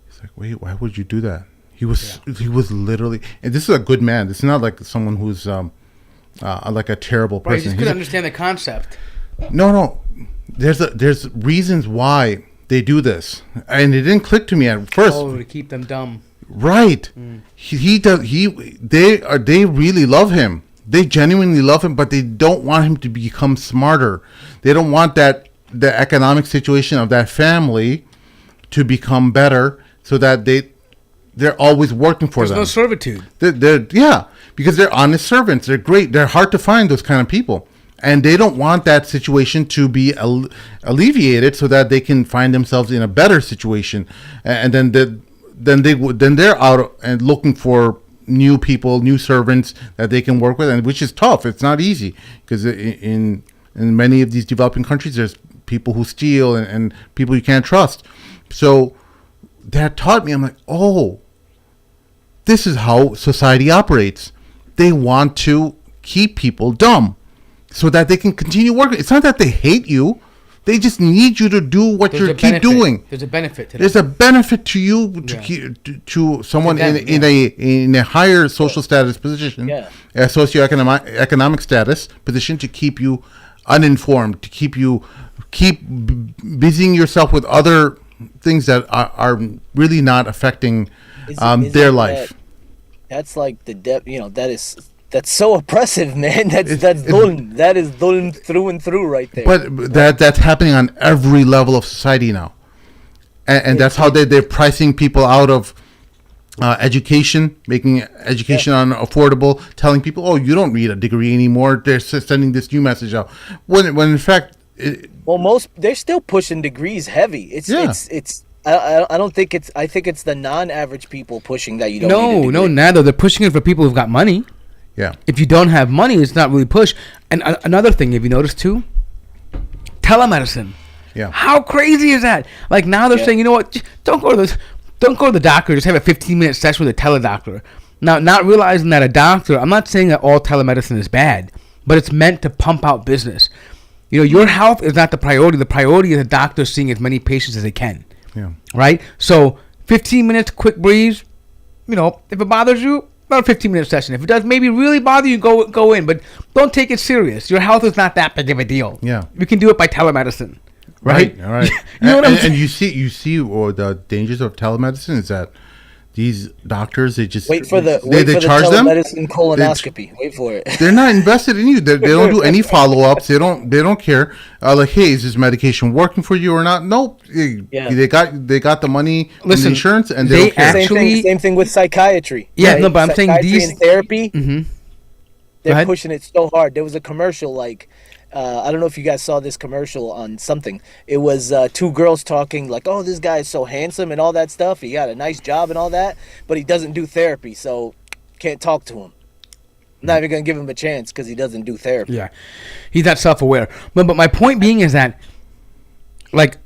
He's like, wait, why would you do that? He was literally, and this is a good man. This is not like someone who's like a terrible person. Right, he just couldn't understand the concept. No. There's reasons why they do this, and it didn't click to me at first. Oh, to keep them dumb. Right. They really love him. They genuinely love him, but they don't want him to become smarter. They don't want the economic situation of that family to become better, so that they're always working for them. There's no servitude. Because they're honest servants. They're great. They're hard to find, those kind of people. And they don't want that situation to be alleviated so that they can find themselves in a better situation. And then they're out and looking for new people, new servants that they can work with, and which is tough. It's not easy, because in many of these developing countries, there's people who steal and people you can't trust. So that taught me, I'm like, oh, this is how society operates. They want to keep people dumb so that they can continue working. It's not that they hate you. They just need you to do what you keep doing. There's a benefit to that. There's a benefit to you to someone in a higher social status position, a socioeconomic status position, to keep you uninformed, to keep busying yourself with other things that are really not affecting their life. That's like that's so oppressive, man. That's dhulm. That is dhulm through and through right there. But that's happening on every level of society now. And that's how they're pricing people out of education, making education unaffordable, telling people, oh, you don't need a degree anymore. They're sending this new message out. When in fact... they're still pushing degrees heavy. It's I don't think it's. I think it's the non-average people pushing that you don't. need a degree. No, neither. They're pushing it for people who've got money. Yeah. If you don't have money, it's not really push. And another thing, have you noticed too? Telemedicine. Yeah. How crazy is that? Like now they're saying, you know what? Don't go to the doctor. Just have a 15-minute session with a teledoctor. Now, not realizing that a doctor. I'm not saying that all telemedicine is bad, but it's meant to pump out business. You know, your health is not the priority. The priority is a doctor seeing as many patients as they can. Yeah. Right. So 15 minutes, quick breeze. You know, if it bothers you, about a 15-minute session. If it does maybe really bother you, go in, but don't take it serious. Your health is not that big of a deal. Yeah. You can do it by telemedicine. Right. All right. You know what I'm saying? And you see, or the dangers of telemedicine is that these doctors, they just Wait for the charge them. telemedicine colonoscopy. Wait for it. They're not invested in you. They don't do any follow-ups. They don't care. Like, hey, is this medication working for you or not? Nope. They got the money, Listen, the insurance, and they don't care. Same thing with psychiatry. Yeah, right? no, but I'm saying Psychiatry these and therapy. Mm-hmm. They're pushing it so hard. There was a commercial like. I don't know if you guys saw this commercial on something. It was two girls talking like, oh, this guy is so handsome and all that stuff. He got a nice job and all that, but he doesn't do therapy, so can't talk to him. I'm not even going to give him a chance because he doesn't do therapy. Yeah. He's not self-aware. But my point being is that, like,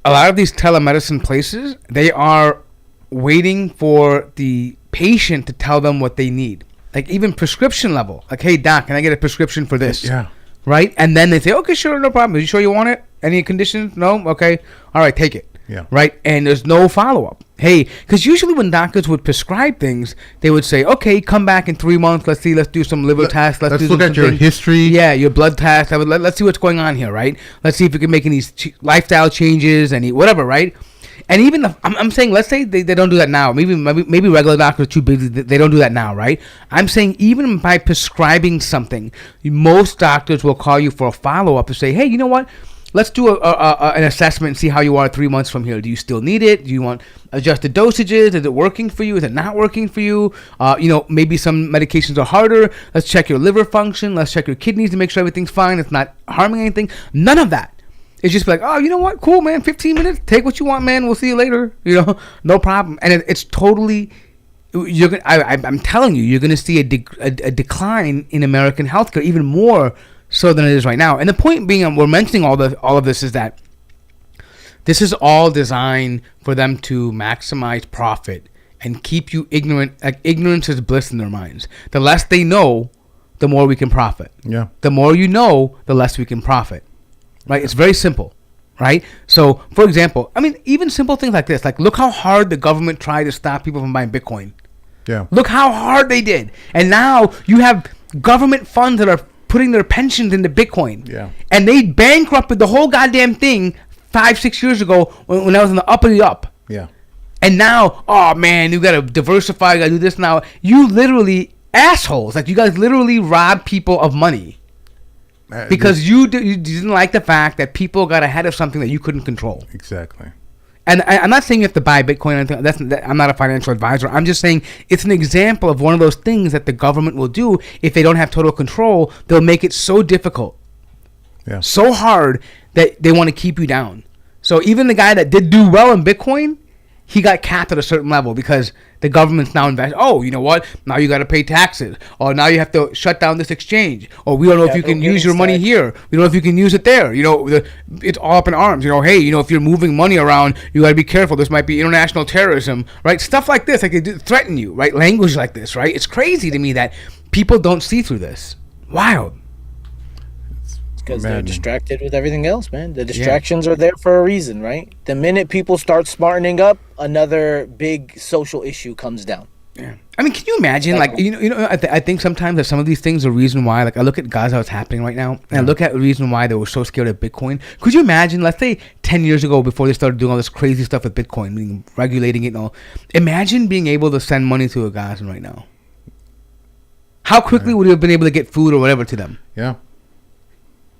a lot of these telemedicine places, they are waiting for the patient to tell them what they need. Like, even prescription level. Like, hey, doc, can I get a prescription for this? Yeah. Right? And then they say, okay, sure, no problem. Are you sure you want it? Any conditions? No? Okay. All right, take it. Yeah. Right? And there's no follow-up. Hey, because usually when doctors would prescribe things, they would say, okay, come back in 3 months. Let's do some liver tests. Let's do look at your history. Yeah, your blood test. Let's see what's going on here, right? Let's see if we can make any lifestyle changes, any whatever, right? And even I'm saying, let's say they don't do that now. Maybe regular doctors are too busy. They don't do that now, right? I'm saying even by prescribing something, most doctors will call you for a follow-up to say, hey, you know what? Let's do an assessment and see how you are 3 months from here. Do you still need it? Do you want adjusted dosages? Is it working for you? Is it not working for you? Maybe some medications are harder. Let's check your liver function. Let's check your kidneys to make sure everything's fine. It's not harming anything. None of that. It's just like, oh, you know what? Cool, man. 15 minutes. Take what you want, man. We'll see you later. No problem. And it's totally. I'm telling you, you're going to see a decline in American healthcare, even more so than it is right now. And the point being, we're mentioning all of this is that this is all designed for them to maximize profit and keep you ignorant. Like, ignorance is bliss in their minds. The less they know, the more we can profit. Yeah. The more you know, the less we can profit. Right? It's very simple, right? So, for example, I mean, even simple things like this. Like, look how hard the government tried to stop people from buying Bitcoin. Yeah. Look how hard they did. And now you have government funds that are putting their pensions into Bitcoin. Yeah. And they bankrupted the whole goddamn thing 5-6 years ago when I was in the up of the up. Yeah. And now, oh, man, you got to diversify. You got to do this now. You literally assholes. Like, you guys literally rob people of money. Because you didn't like the fact that people got ahead of something that you couldn't control. Exactly. And I'm not saying you have to buy Bitcoin or anything. I'm not a financial advisor. I'm just saying it's an example of one of those things that the government will do if they don't have total control. They'll make it so difficult, so hard that they want to keep you down. So even the guy that did do well in Bitcoin, he got capped at a certain level because the government's now investing. Oh, you know what? Now you got to pay taxes. Or now you have to shut down this exchange. Or we don't know if you can use your money here. We don't know if you can use it there. It's all up in arms. Hey, if you're moving money around, you got to be careful. This might be international terrorism, right? Stuff like this, like they threaten you, right? Language like this, right? It's crazy to me that people don't see through this. Wild. Because they're distracted with everything else, man. The distractions are there for a reason, right? The minute people start smartening up, another big social issue comes down. Yeah. I mean, can you imagine? Like, I think sometimes that some of these things are the reason why. Like, I look at Gaza, what's happening right now, and I look at the reason why they were so scared of Bitcoin. Could you imagine? Let's say 10 years ago, before they started doing all this crazy stuff with Bitcoin, regulating it and all. Imagine being able to send money to a Gazan right now. How quickly would you have been able to get food or whatever to them? Yeah.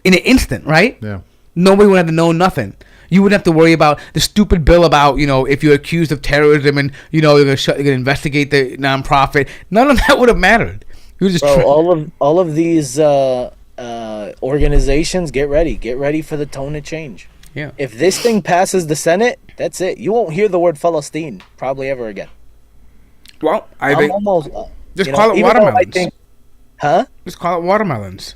In an instant, right? Yeah. Nobody would have to know nothing. You wouldn't have to worry about the stupid bill about, if you're accused of terrorism and, you're going to investigate the nonprofit. None of that would have mattered. You just all of these organizations, get ready for the tone to change. Yeah. If this thing passes the Senate, that's it. You won't hear the word Palestine probably ever again. Well, I I'm think almost just you call it even though I watermelons. think, huh? Just call it watermelons.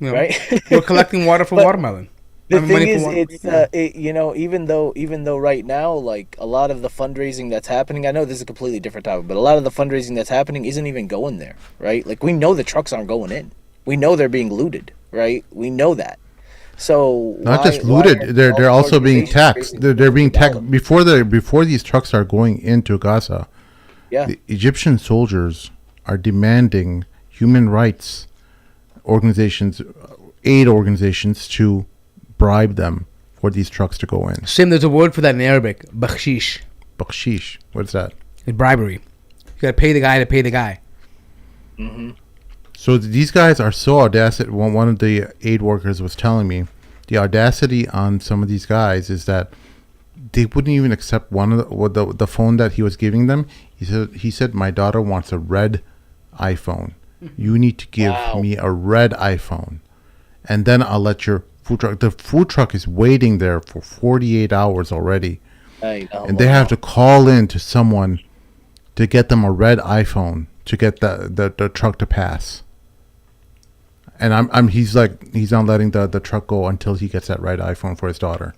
You know, Right. we're collecting water for But watermelon. The Having money thing for is, it's even though right now, like a lot of the fundraising that's happening, I know this is a completely different topic, but a lot of the fundraising that's happening isn't even going there, right? Like we know the trucks aren't going in, we know they're being looted, right? We know that. So Not just looted, they're also being taxed. They're being taxed before these trucks are going into Gaza. Yeah. The Egyptian soldiers are demanding human rights organizations, aid organizations, to bribe them for these trucks to go in. Sim, there's a word for that in Arabic. Bakshish. Bakshish. What's that? It's bribery. You gotta pay the guy to pay the guy. Mm-hmm. So these guys are so audacious. One of the aid workers was telling me the audacity on some of these guys is that they wouldn't even accept one of the phone that he was giving them. He said my daughter wants a red iPhone. You need to give me a red iPhone, and then I'll let your food truck. The food truck is waiting there for 48 hours already, and they have to call in to someone to get them a red iPhone to get the truck to pass. And he's not letting the truck go until he gets that right iPhone for his daughter.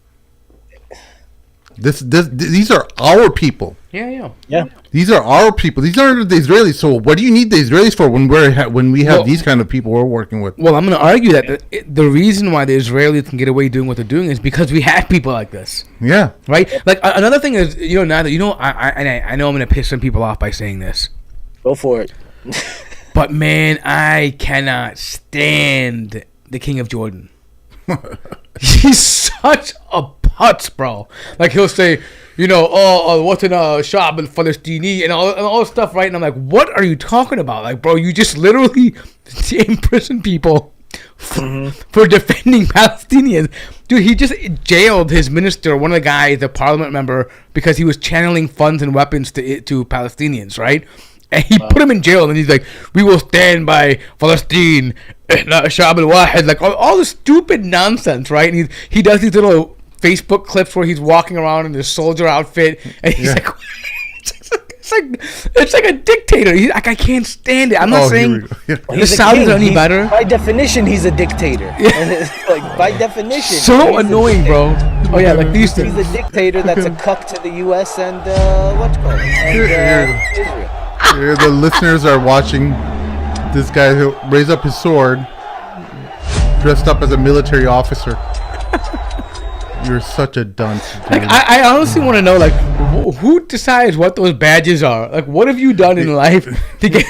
These are our people. Yeah. These are our people. These aren't the Israelis. So what do you need the Israelis for when we have these kind of people we're working with? Well, I'm going to argue that the reason why the Israelis can get away doing what they're doing is because we have people like this. Yeah. Right? Like another thing is, I know I'm going to piss some people off by saying this. Go for it. But man, I cannot stand the King of Jordan. He's such a putz, bro. Like he'll say, what's in a shop in Palestine and all this stuff, right? And I'm like, what are you talking about? Like, bro, you just literally imprison people for defending Palestinians. Dude, he just jailed his minister, one of the guys, the parliament member, because he was channeling funds and weapons to Palestinians, right? And he put him in jail, and he's like, we will stand by Palestine, Shab al-Wahid, like all this stupid nonsense, right? And he does these little Facebook clips where he's walking around in his soldier outfit, and he's like, it's like a dictator. He's like, I can't stand it. I'm not saying the Saudis are any better. By definition, he's a dictator. Like by definition. So annoying, bro. Oh yeah, like these things. He's a dictator that's a cuck to the U.S. and Israel. The listeners are watching this guy who raise up his sword, dressed up as a military officer. You're such a dunce, dude. Like, I honestly want to know, like, who decides what those badges are? Like, what have you done in life to get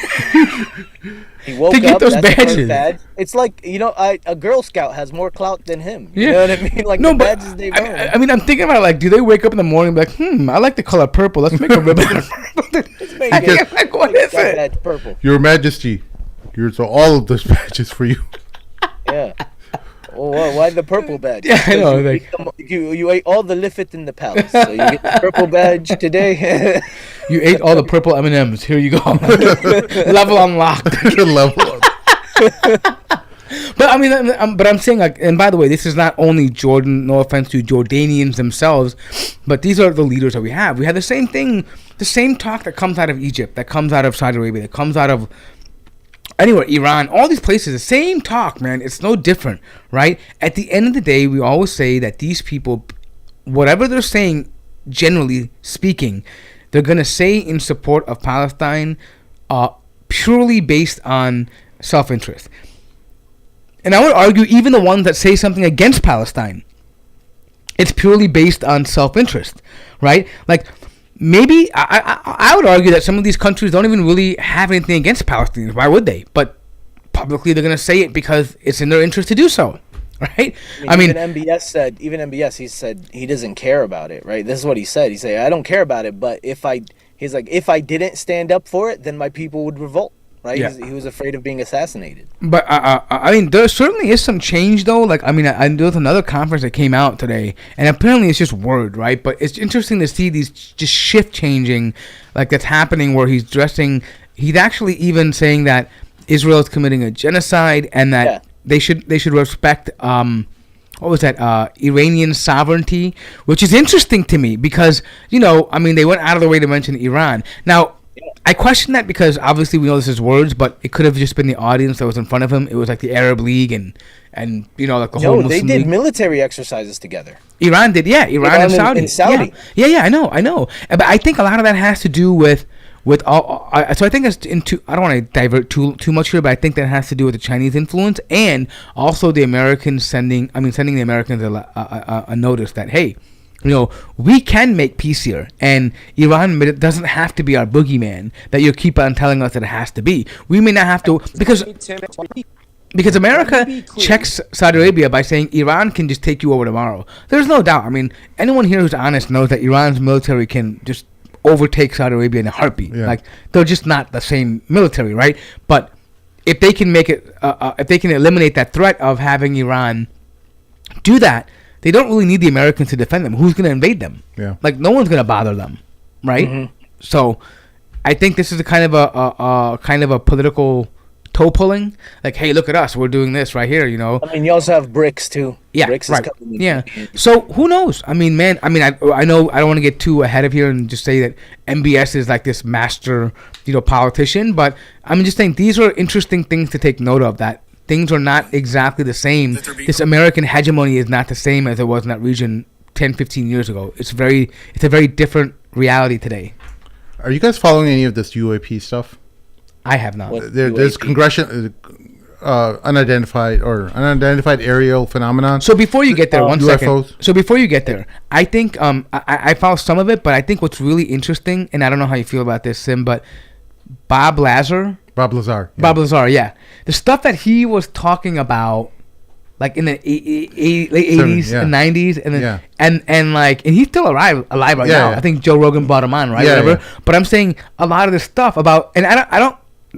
He woke to get up, those that's the first badges? badge. It's like, a Girl Scout has more clout than him. You Yeah. know what I mean? Like, No, the but badges they've earned. I mean, I'm thinking about, like, do they wake up in the morning and be like, I like the color purple. Let's make a ribbon. Like, what is That it? badge purple. Your Majesty, here's all of those badges for you. Yeah. Oh, why the purple badge? Yeah, I know, Because you ate all the lifit in the palace, so you get the purple badge today. You ate all the purple M&Ms. Here you go. Level unlocked. Level up. But I mean, but I'm saying, like, and by the way, this is not only Jordan. No offense to Jordanians themselves, but these are the leaders that we have. We have the same thing, the same talk that comes out of Egypt, that comes out of Saudi Arabia, that comes out of anywhere, Iran, all these places. The same talk, man. It's no different, right? At the end of the day, we always say that these people, whatever they're saying, generally speaking, they're gonna say in support of Palestine, purely based on self-interest. And I would argue even the ones that say something against Palestine, it's purely based on self-interest, right? Like, maybe, I would argue that some of these countries don't even really have anything against Palestinians. Why would they? But publicly they're going to say it because it's in their interest to do so, right? Even MBS, he said he doesn't care about it, right? This is what he said. He said, I don't care about it, but if I didn't stand up for it, then my people would revolt. Right? Yeah. He was afraid of being assassinated. But I mean, there certainly is some change, though. Like, I mean, there was another conference that came out today, and apparently it's just word, right? But it's interesting to see these just shift changing, like that's happening, where he's actually even saying that Israel is committing a genocide, and that they should respect what was that, Iranian sovereignty, which is interesting to me because, I mean, they went out of their way to mention Iran. Now, I question that because obviously we know this is words, but it could have just been the audience that was in front of him. It was like the Arab League and like the whole Muslim they did League. Military exercises together. Iran did, yeah. Iran and Saudi. And Saudi. Yeah, I know. But I think a lot of that has to do with all. So I think it's into. I don't want to divert too much here, but I think that has to do with the Chinese influence and also the Americans sending the Americans a notice that, hey, we can make peace here, and Iran doesn't have to be our boogeyman that you keep on telling us that it has to be. We may not have to, because America checks Saudi Arabia by saying Iran can just take you over tomorrow. There's no doubt. I mean, anyone here who's honest knows that Iran's military can just overtake Saudi Arabia in a heartbeat. Yeah. Like, they're just not the same military, right? But if they can make it, if they can eliminate that threat of having Iran do that, they don't really need the Americans to defend them. Who's going to invade them? Yeah. Like, no one's going to bother them, right? Mm-hmm. So, I think this is a kind of a political toe pulling. Like, hey, look at us, we're doing this right here. I mean, you also have BRICS too. Yeah, BRICS right. Yeah. So who knows? I mean, man. I know I don't want to get too ahead of here and just say that MBS is like this master, politician. But I'm just saying these are interesting things to take note of. That things are not exactly the same. This American hegemony is not the same as it was in that region 10, 15 years ago. It's a very different reality today. Are you guys following any of this UAP stuff? I have not. There's unidentified aerial phenomenon. So before you get there, one UFOs. second. So before you get there, I think I found some of it, but I think what's really interesting, and I don't know how you feel about this, Sim, but Bob Lazar. Yeah. The stuff that he was talking about, like in the late 80s and 90s, and then, and he's still alive right now. Yeah. I think Joe Rogan brought him on, right? Yeah, Whatever. Yeah. But I'm saying a lot of this stuff about, and I don't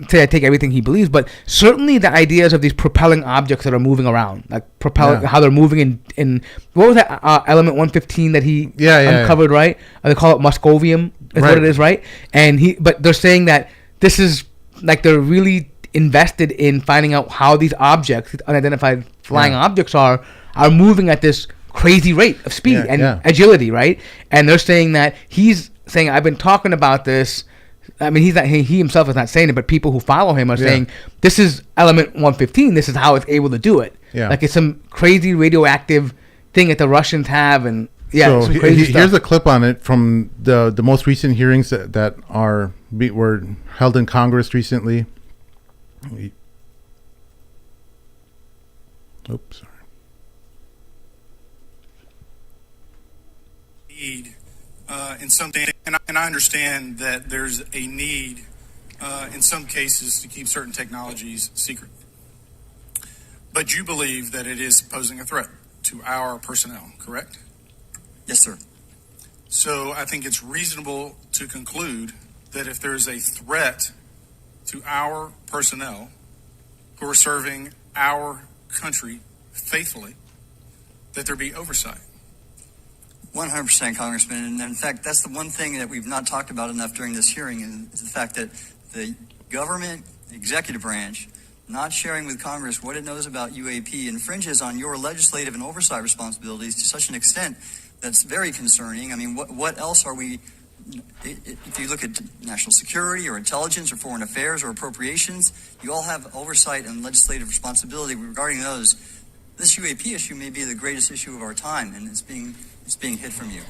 say I take everything he believes, but certainly the ideas of these propelling objects that are moving around, like how they're moving in what was that element 115 that he uncovered, right? They call it Moscovium, is what it is, right? But they're saying that this is like they're really invested in finding out how these objects, these unidentified flying objects are moving at this crazy rate of speed and agility, right? And they're saying that he's saying, I've been talking about this. I mean, he himself is not saying it, but people who follow him are saying, this is element 115. This is how it's able to do it. Yeah. Like it's some crazy radioactive thing that the Russians have. And so some crazy stuff. Here's a clip on it from the most recent hearings that were held in Congress recently. Oops, sorry. In some, and I understand that there's a need in some cases to keep certain technologies secret. But you believe that it is posing a threat to our personnel, correct? Yes, sir. So I think it's reasonable to conclude that if there's a threat to our personnel who are serving our country faithfully, that there be oversight. 100%, Congressman. And in fact, that's the one thing that we've not talked about enough during this hearing is the fact that the government executive branch not sharing with Congress what it knows about UAP infringes on your legislative and oversight responsibilities to such an extent that's very concerning. I mean, what else are we, if you look at national security or intelligence or foreign affairs or appropriations, you all have oversight and legislative responsibility regarding those. This UAP issue may be the greatest issue of our time, and it's being hid from you.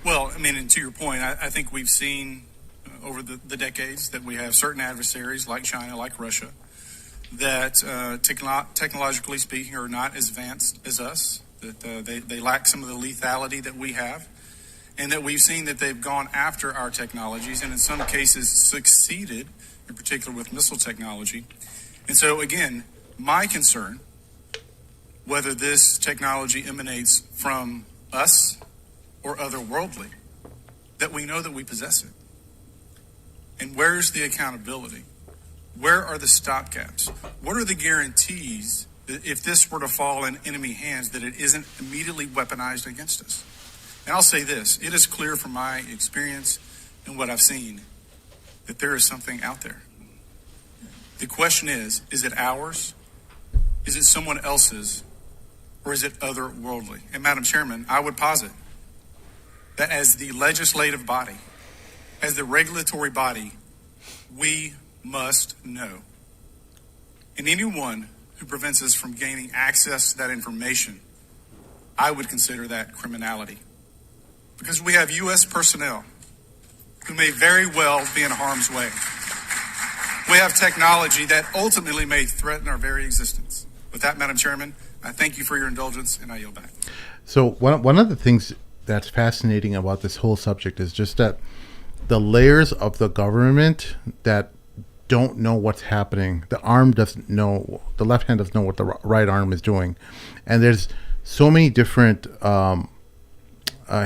Well, I mean, and to your point, I think we've seen over the decades that we have certain adversaries like China, like Russia, that technologically speaking are not as advanced as us, that they lack some of the lethality that we have, and that we've seen that they've gone after our technologies and in some cases succeeded, in particular with missile technology. And so, again, my concern, whether this technology emanates from us or otherworldly, that we know that we possess it. And where's the accountability? Where are the stopgaps? What are the guarantees that if this were to fall in enemy hands, that it isn't immediately weaponized against us? And I'll say this, it is clear from my experience and what I've seen that there is something out there. The question is it ours? Is it someone else's? or is it otherworldly? And Madam Chairman, I would posit that as the legislative body, as the regulatory body, we must know. And anyone who prevents us from gaining access to that information, I would consider that criminality. Because we have U.S. personnel who may very well be in harm's way. We have technology that ultimately may threaten our very existence. With that, Madam Chairman, I thank you for your indulgence, and I yield back. So one of the things that's fascinating about this whole subject is just that the layers of the government that don't know what's happening. The arm doesn't know, the left hand doesn't know what the right arm is doing. And there's so many different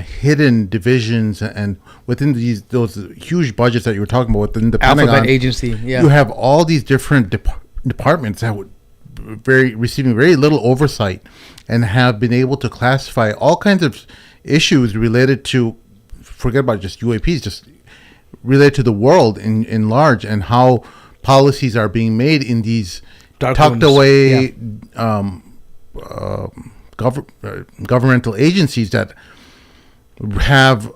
hidden divisions, and within those huge budgets that you were talking about within the Alphabet Pentagon agency, yeah. You have all these different departments that would receiving very little oversight and have been able to classify all kinds of issues related to, forget about just UAPs, just related to the world in large, and how policies are being made in these Dark tucked rooms. away Yeah. governmental agencies that have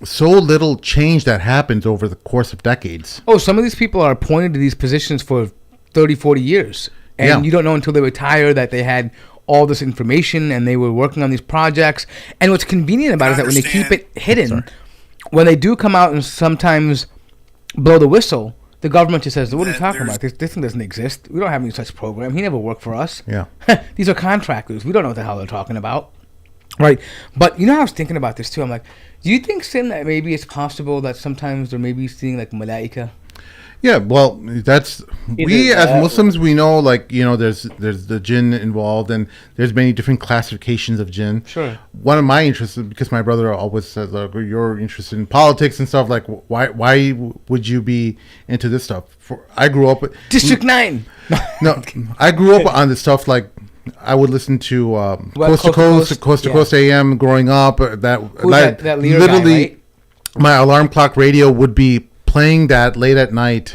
so little change that happens over the course of decades. Oh, some of these people are appointed to these positions for 30, 40 years. And Yeah. you don't know until they retire that they had all this information and they were working on these projects. And what's convenient about it is that when they keep it hidden, when they do come out and sometimes blow the whistle, the government just says, what are you talking about? This thing doesn't exist. We don't have any such program. He never worked for us. Yeah. These are contractors. We don't know what the hell they're talking about. Right. But you know, I was thinking about this too. I'm like, do you think, Sin, that maybe it's possible that sometimes they're maybe seeing like Malaika? Yeah, well, that's we as Muslims, we know, like, you know, there's the Jinn involved, and there's many different classifications of Jinn. Sure. One of my interests, because my brother always says, like, you're interested in politics and stuff, like, why would you be into this stuff? I grew up District 9. No, I grew up on this stuff. Like, I would listen to Coast to Coast AM growing up. That Lear literally, guy, right? My alarm clock radio would be playing that late at night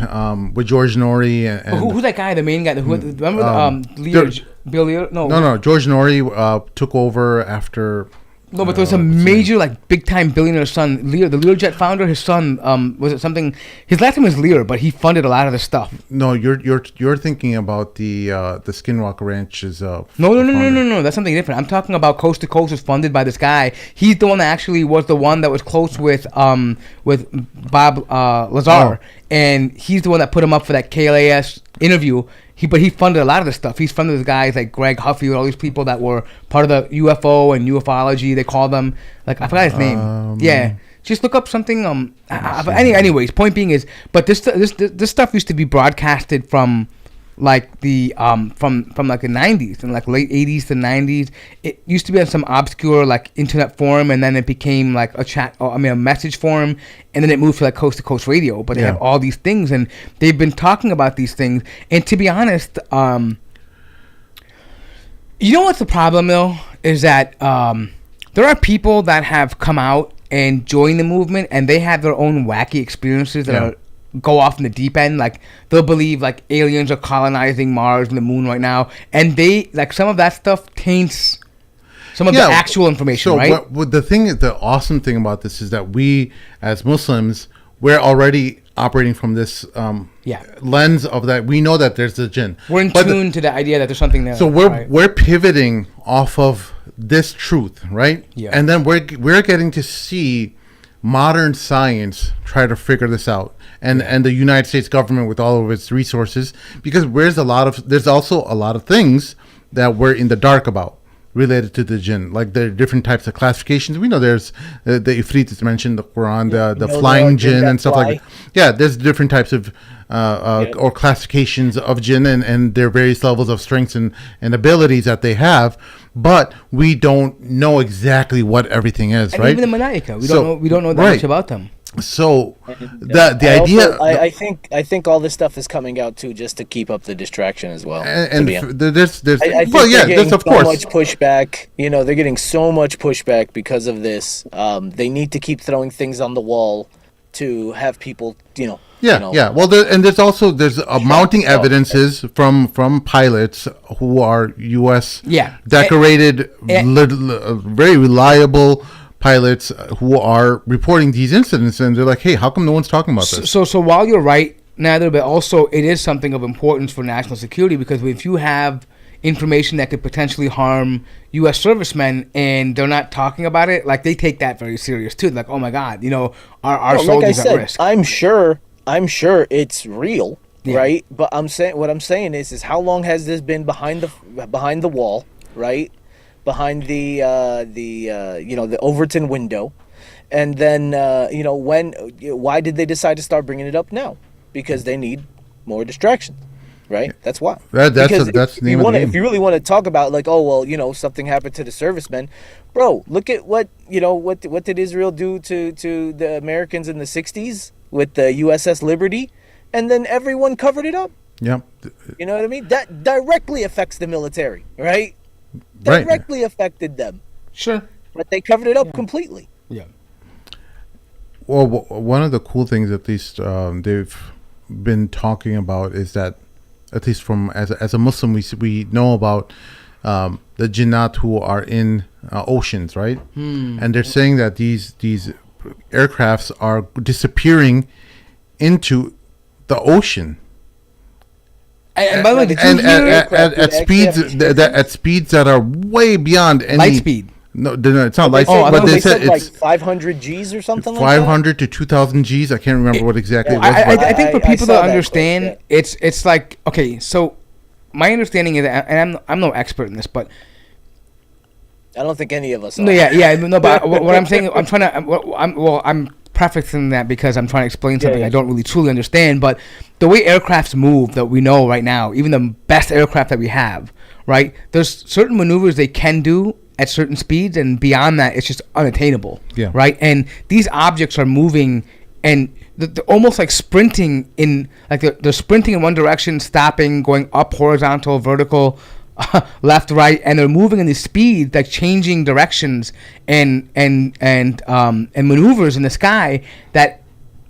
with George Norrie and Who's that guy? The main guy? Remember Lear? Bill Lear? No. George Norrie took over after. No, but there was a major, like, big-time billionaire son, Lear, the Learjet founder. His son, was it something? His last name was Lear, but he funded a lot of the stuff. No, you're thinking about the Skinwalker Ranch's. No. That's something different. I'm talking about Coast to Coast was funded by this guy. He's the one that actually was the one that was close with Bob Lazar, and he's the one that put him up for that KLAS interview. But he funded a lot of the stuff. He's funded the guys like Greg Huffey and all these people that were part of the UFO and ufology. They call them, like, I forgot his name. Yeah, just look up something. Anyways, point being is, but this stuff used to be broadcasted from like the from like the 90s and like late 80s to 90s. It used to be on some obscure like internet forum, and then it became like a message forum, and then it moved to like Coast to Coast Radio. But they have all these things, and they've been talking about these things. And to be honest, you know what's the problem though is that there are people that have come out and joined the movement, and they have their own wacky experiences that go off in the deep end. Like, they'll believe like aliens are colonizing Mars and the moon right now, and they like some of that stuff taints some of the actual information. So right? The awesome thing about this is that we as Muslims, we're already operating from this lens of that. We know that there's the Jinn. We're in tune to the idea that there's something there. So we're pivoting off of this truth, right? Yeah. And then we're getting to see modern science try to figure this out, and the United States government with all of its resources, because there's also a lot of things that we're in the dark about related to the Jinn. Like, there are different types of classifications. We know there's the Ifrit is mentioned, the Quran, the flying Jinn and stuff like that. Yeah, there's different types of or classifications of Jinn, and their various levels of strengths and abilities that they have, but we don't know exactly what everything is, and right? Even the Malaika, we don't know that much about them. So the idea, I think all this stuff is coming out too, just to keep up the distraction as well. And there's there's of course much pushback. You know, they're getting so much pushback because of this. They need to keep throwing things on the wall to have people, Yeah, know, yeah. Well, there's mounting evidences from pilots who are U.S. decorated, very reliable pilots who are reporting these incidents, and they're like, "Hey, how come no one's talking about this?" So while you're right, Nader, but also it is something of importance for national security, because if you have information that could potentially harm U.S. servicemen and they're not talking about it, like, they take that very serious too. Like, oh my God, our soldiers like I said, at risk. I'm sure it's real, right? But what I'm saying is how long has this been behind the wall, right? Behind the Overton window, and then why did they decide to start bringing it up now? Because they need more distractions, right? That's why. That's the name of the game. If you really want to talk about, like, oh well, something happened to the servicemen, bro, look at what did Israel do to the Americans in the 60s with the USS Liberty, and then everyone covered it up. Yeah. You know what I mean? That directly affects the military, right? Directly affected them. Sure. But they covered it up completely. Yeah. Well, one of the cool things, at least they've been talking about, is that, at least from as a Muslim, we know about the jinnat who are in oceans, right? And they're saying that these aircrafts are disappearing into the ocean. And by the way, at speeds that are way beyond any light speed. No, it's not light speed. But they said like 500 Gs or something. 500 to 2,000 Gs. I can't remember what exactly. I think for people to understand, it's like, okay. So my understanding is, and I'm no expert in this, but I don't think any of us are. No, but what I'm saying, I'm prefacing that because I'm trying to explain something I don't really truly understand. But the way aircrafts move that we know right now, even the best aircraft that we have, right? There's certain maneuvers they can do at certain speeds, and beyond that, it's just unattainable. Yeah. Right. And these objects are moving, and they're almost like sprinting in, like they're sprinting in one direction, stopping, going up, horizontal, vertical, left, right, and they're moving in these speeds, like changing directions and maneuvers in the sky that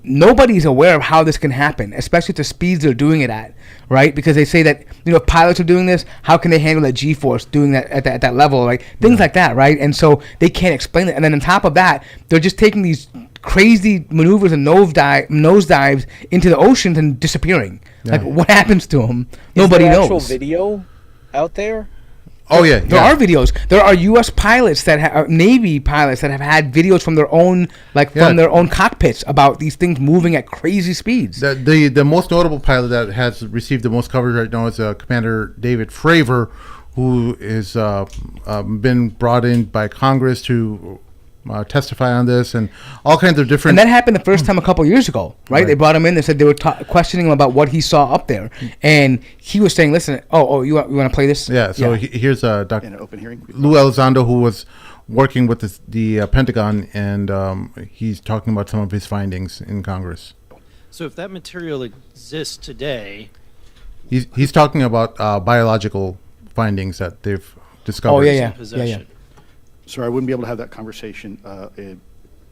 nobody's aware of how this can happen, especially at the speeds they're doing it at, right? Because they say that, if pilots are doing this, how can they handle that G-force doing that at that level, right? Things like that, right? And so they can't explain it. And then on top of that, they're just taking these crazy maneuvers and nosedives into the oceans and disappearing. Yeah. Like, what happens to them? Nobody knows. Is there actual video out there? Oh yeah, there are videos. There are U.S. pilots Navy pilots that have had videos from their own, from their own cockpits about these things moving at crazy speeds. The most notable pilot that has received the most coverage right now is Commander David Fravor, who is been brought in by Congress to testify on this, and all kinds of different. And that happened the first time a couple years ago, right? They brought him in. They said they were questioning him about what he saw up there, and he was saying, "Listen, you want to play this?" Yeah. So here's Dr. In an open hearing, Lou Elizondo, who was working with the Pentagon, and he's talking about some of his findings in Congress. So if that material exists today, he's talking about biological findings that they've discovered. Oh yeah. Sorry, I wouldn't be able to have that conversation in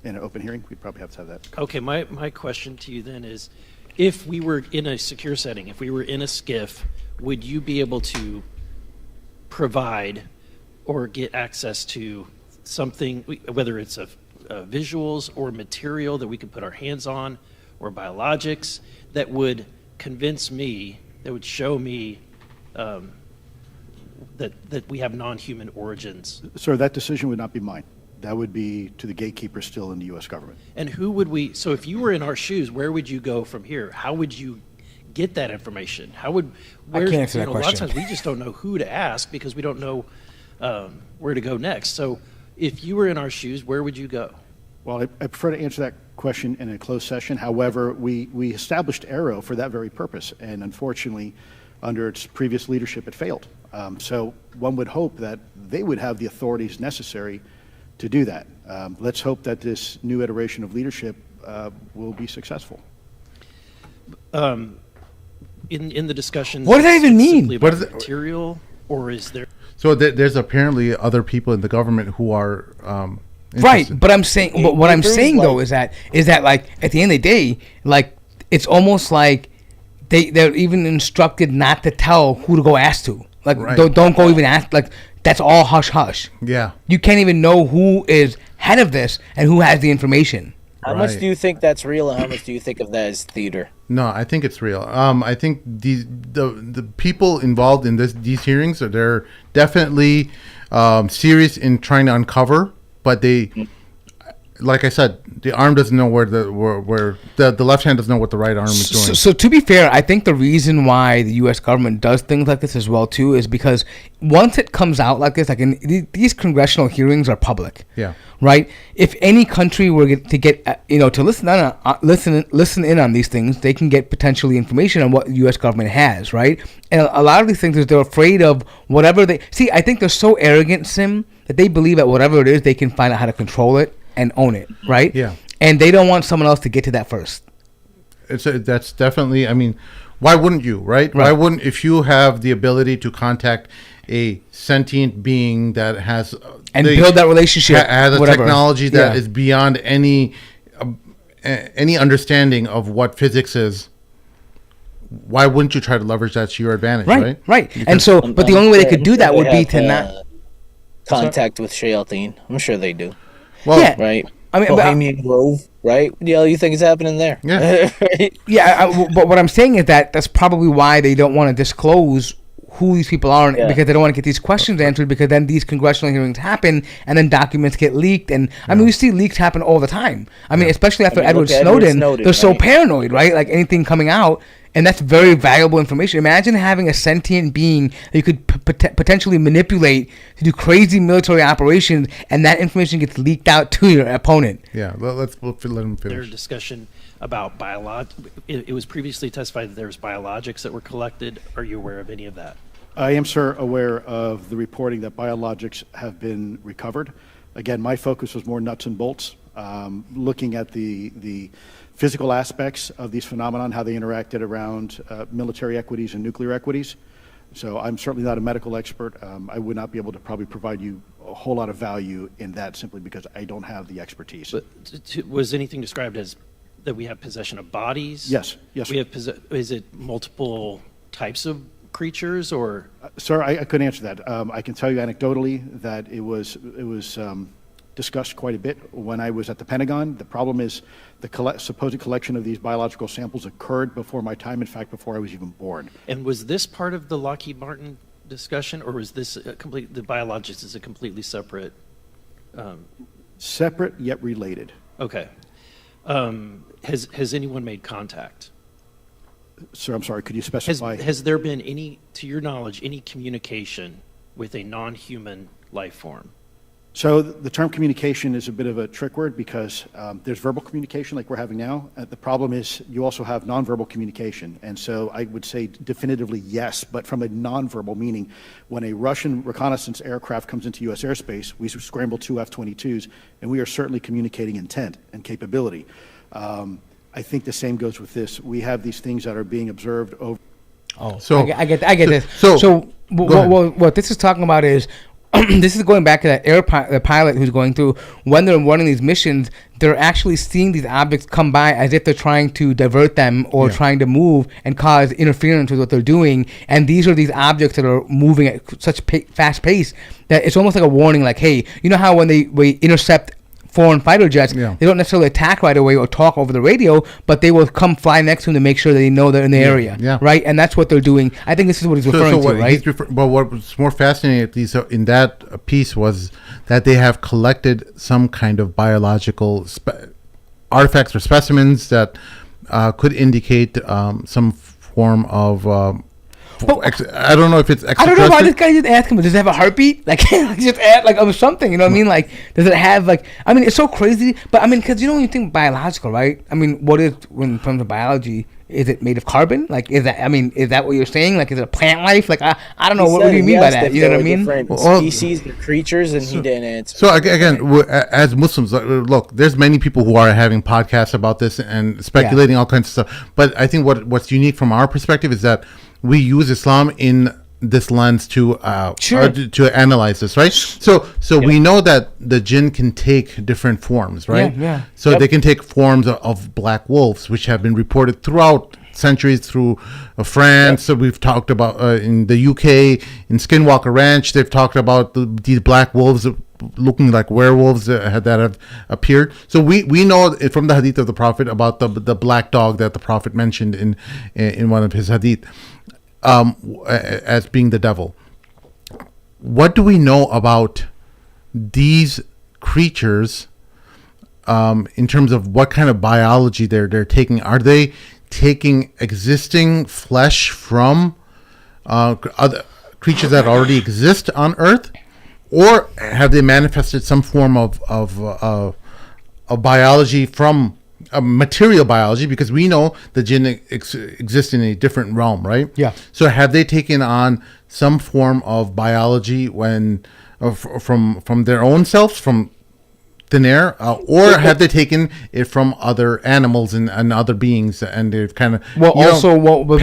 an open hearing. We'd probably have to have that. Okay, my question to you then is, if we were in a secure setting, if we were in a SCIF, would you be able to provide or get access to something, whether it's visuals or material that we could put our hands on, or biologics, that would convince me, that would show me that we have non-human origins? Sir, that decision would not be mine. That would be to the gatekeeper still in the U.S. government. And who would we, so if you were in our shoes, where would you go from here? How would you get that information? I can't answer that question. A lot of times we just don't know who to ask because we don't know where to go next. So if you were in our shoes, where would you go? Well, I prefer to answer that question in a closed session. However, we established AARO for that very purpose, and unfortunately, under its previous leadership, it failed. So one would hope that they would have the authorities necessary to do that. Let's hope that this new iteration of leadership will be successful. In the discussions, what does that even mean? What is material, or is there? So there's apparently other people in the government who are Right, but I'm saying, but what I'm saying though is that like at the end of the day, like it's almost like they're even instructed not to tell who to go ask to. Like don't go even ask. Like that's all hush hush. Yeah, you can't even know who is head of this and who has the information. How much do you think that's real, and how much do you think of that as theater? No, I think it's real. I think the people involved in these hearings they're definitely serious in trying to uncover. But they, like I said, the arm doesn't know where the left hand doesn't know what the right arm is doing. So to be fair, I think the reason why the U.S. government does things like this as well too is because once it comes out like this, like these congressional hearings are public. Yeah. Right. If any country were to get to listen in on these things, they can get potentially information on what the U.S. government has. Right. And a lot of these things is they're afraid of whatever they see. I think they're so arrogant, Sim, that they believe that whatever it is, they can find out how to control it and own it, right? Yeah. And they don't want someone else to get to that first. That's definitely, I mean, why wouldn't you, right? Why wouldn't, if you have the ability to contact a sentient being that has... and build that relationship. Has a technology that is beyond any understanding of what physics is, why wouldn't you try to leverage that to your advantage, right? Right. And so, but the only way they could do that would be to not... contact with Shayateen. I'm sure they do. Well, yeah. Right. I mean, Bohemian Grove, right? What the hell you think is happening there? Yeah. Right? Yeah. But what I'm saying is that's probably why they don't want to disclose who these people are, because they don't want to get these questions answered, because then these congressional hearings happen and then documents get leaked. And I mean, we see leaks happen all the time. I mean, especially after Edward Snowden, they're so paranoid, right? Like anything coming out. And that's very valuable information. Imagine having a sentient being that you could potentially manipulate to do crazy military operations, and that information gets leaked out to your opponent. Yeah, let him finish. There's discussion about it was previously testified that there was biologics that were collected. Are you aware of any of that? I am, sir, aware of the reporting that biologics have been recovered. Again, my focus was more nuts and bolts, looking at the physical aspects of these phenomenon, how they interacted around military equities and nuclear equities. So I'm certainly not a medical expert. I would not be able to probably provide you a whole lot of value in that simply because I don't have the expertise. But was anything described as that we have possession of bodies? Yes. We have is it multiple types of creatures or? Sir, I couldn't answer that. I can tell you anecdotally that it was discussed quite a bit when I was at the Pentagon. The problem is the supposed collection of these biological samples occurred before my time, in fact, before I was even born. And was this part of the Lockheed Martin discussion, or was this the biologics is a completely separate? Separate yet related. Okay. Has anyone made contact? Sir, I'm sorry, could you specify? Has there been any, to your knowledge, any communication with a non-human life form? So the term communication is a bit of a trick word because there's verbal communication like we're having now. The problem is you also have nonverbal communication. And so I would say definitively yes, but from a nonverbal meaning, when a Russian reconnaissance aircraft comes into U.S. airspace, we scramble 2 F-22s, and we are certainly communicating intent and capability. I think the same goes with this. We have these things that are being observed over. Oh, so I get this. So what this is talking about is this is going back to that the pilot who's going through when they're running these missions. They're actually seeing these objects come by as if they're trying to divert them or trying to move and cause interference with what they're doing. And these are these objects that are moving at such fast pace that it's almost like a warning. Like, hey, you know how when we intercept foreign fighter jets, they don't necessarily attack right away or talk over the radio, but they will come fly next to them to make sure that they know they're in the area, right? And that's what they're doing. I think this is what he's referring to, right? But what was more fascinating, at least in that piece, was that they have collected some kind of biological artifacts or specimens that could indicate some form of I don't know if it's I don't know why this guy just asked him, does it have a heartbeat? Like, just add, like, something, you know what I mean? Like, does it have, like, I mean, it's so crazy, but, I mean, because you know when you think biological, right? I mean, what is, when it comes to biology, is it made of carbon? Like, is that, I mean, is that what you're saying? Like, is it a plant life? Like, I don't know, what do you mean by that? You know what I mean? Species and creatures, and he didn't answer. So, again, as Muslims, look, there's many people who are having podcasts about this and speculating all kinds of stuff, but I think what's unique from our perspective is that we use Islam in this lens to Sure. to analyze this, right? So we know that the jinn can take different forms, right? Yeah. So they can take forms of black wolves, which have been reported throughout centuries through France. So we've talked about in the UK, in Skinwalker Ranch, they've talked about these black wolves looking like werewolves that have appeared. So we know from the hadith of the Prophet about the black dog that the Prophet mentioned in one of his hadith as being the devil. What do we know about these creatures in terms of what kind of biology they're taking? Are they taking existing flesh from other creatures that already exist on Earth? Or have they manifested some form of biology from material biology? Because we know the jinn exist in a different realm, right? Yeah. So have they taken on some form of biology from their own selves, from thin air, or have they taken it from other animals and other beings, and they've kind of the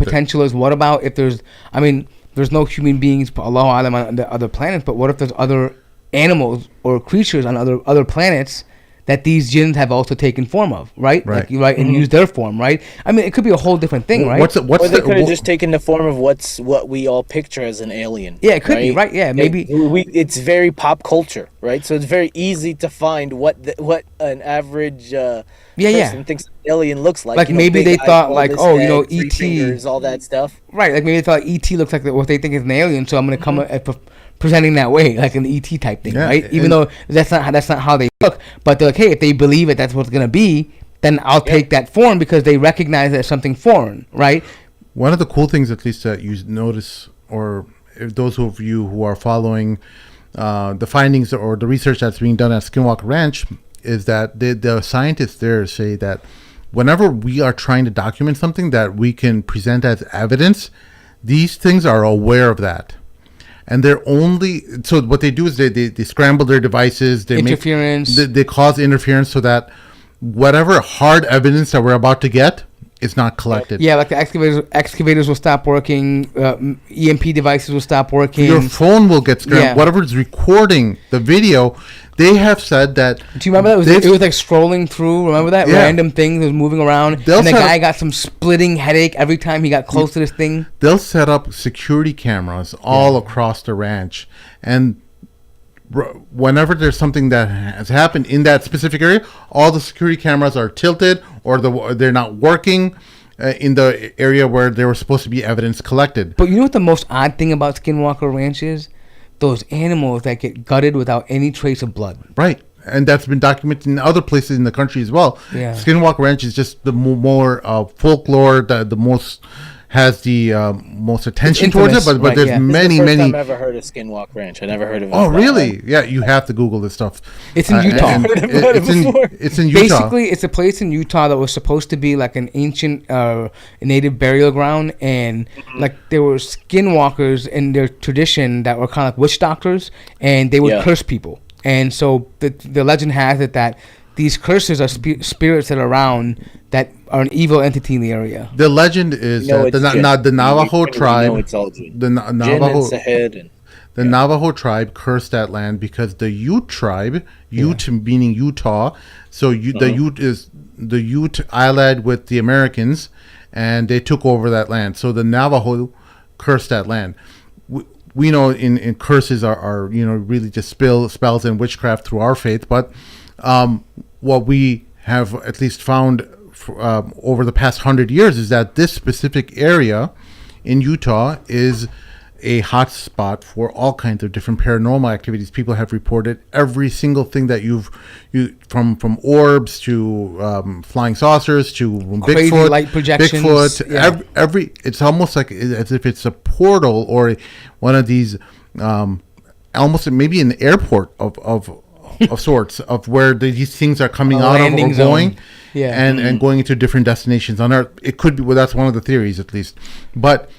potential is, what about if there's no human beings, Allahu Alam, on the other planets, but what if there's other animals or creatures on other planets that these jinns have also taken form of, right? Right. Like, and use their form, right? I mean, it could be a whole different thing, right? Or they could have just taken the form of what we all picture as an alien. Yeah, it could be, right? Yeah, maybe. It's very pop culture, right? So it's very easy to find what an average person thinks an alien looks like. Like, maybe they thought, like, E.T., all that stuff. Right, like maybe they thought E.T. looks like what they think is an alien, so I'm going to come presenting that way, like an E.T. type thing, right? Even though that's not how they look. But they're like, hey, if they believe that's what it's going to be, then I'll take that form because they recognize that it's something foreign, right? One of the cool things, at least that you notice, or if those of you who are following the findings or the research that's being done at Skinwalker Ranch, is that the scientists there say that whenever we are trying to document something that we can present as evidence, these things are aware of that. And so what they do is they scramble their devices, they interference, they cause interference so that whatever hard evidence that we're about to get is not collected. Yeah, like the excavators will stop working, EMP devices will stop working. Your phone will get scrambled. Yeah. Whatever is recording the video, they have said that. Do you remember that? It was like scrolling through. Remember that? Yeah. Random things was moving around. And the guy got some splitting headache every time he got close to this thing. They'll set up security cameras all across the ranch. And whenever there's something that has happened in that specific area, all the security cameras are tilted or they're not working in the area where there was supposed to be evidence collected. But you know what the most odd thing about Skinwalker Ranch is? Those animals that get gutted without any trace of blood. Right. And that's been documented in other places in the country as well. Yeah. Skinwalker Ranch is just the more folklore, the most has the most attention towards it, but there's many. This is the first time I've ever heard of Skinwalker Ranch. I never heard of it. Oh, really? Yeah, you have to Google this stuff. It's in Utah. It's in Utah. Basically, it's a place in Utah that was supposed to be like an ancient native burial ground, and like there were skinwalkers in their tradition that were kind of like witch doctors, and they would curse people. And so the legend has it that these curses are spirits that are around that are an evil entity in the area. The legend is that the Navajo tribe, the Navajo tribe cursed that land because the Ute tribe, meaning Utah, so the Ute allied with the Americans, and they took over that land. So the Navajo cursed that land. We know in curses are really just spells and witchcraft through our faith, but what we have at least found over the past 100 years is that this specific area in Utah is a hot spot for all kinds of different paranormal activities. People have reported every single thing that from orbs to flying saucers to crazy Bigfoot, light projections. Bigfoot, every it's almost like as if it's a portal or one of these almost maybe an airport of sorts of where these things are coming out of or going and going into different destinations on Earth. It could be, well, that's one of the theories at least. But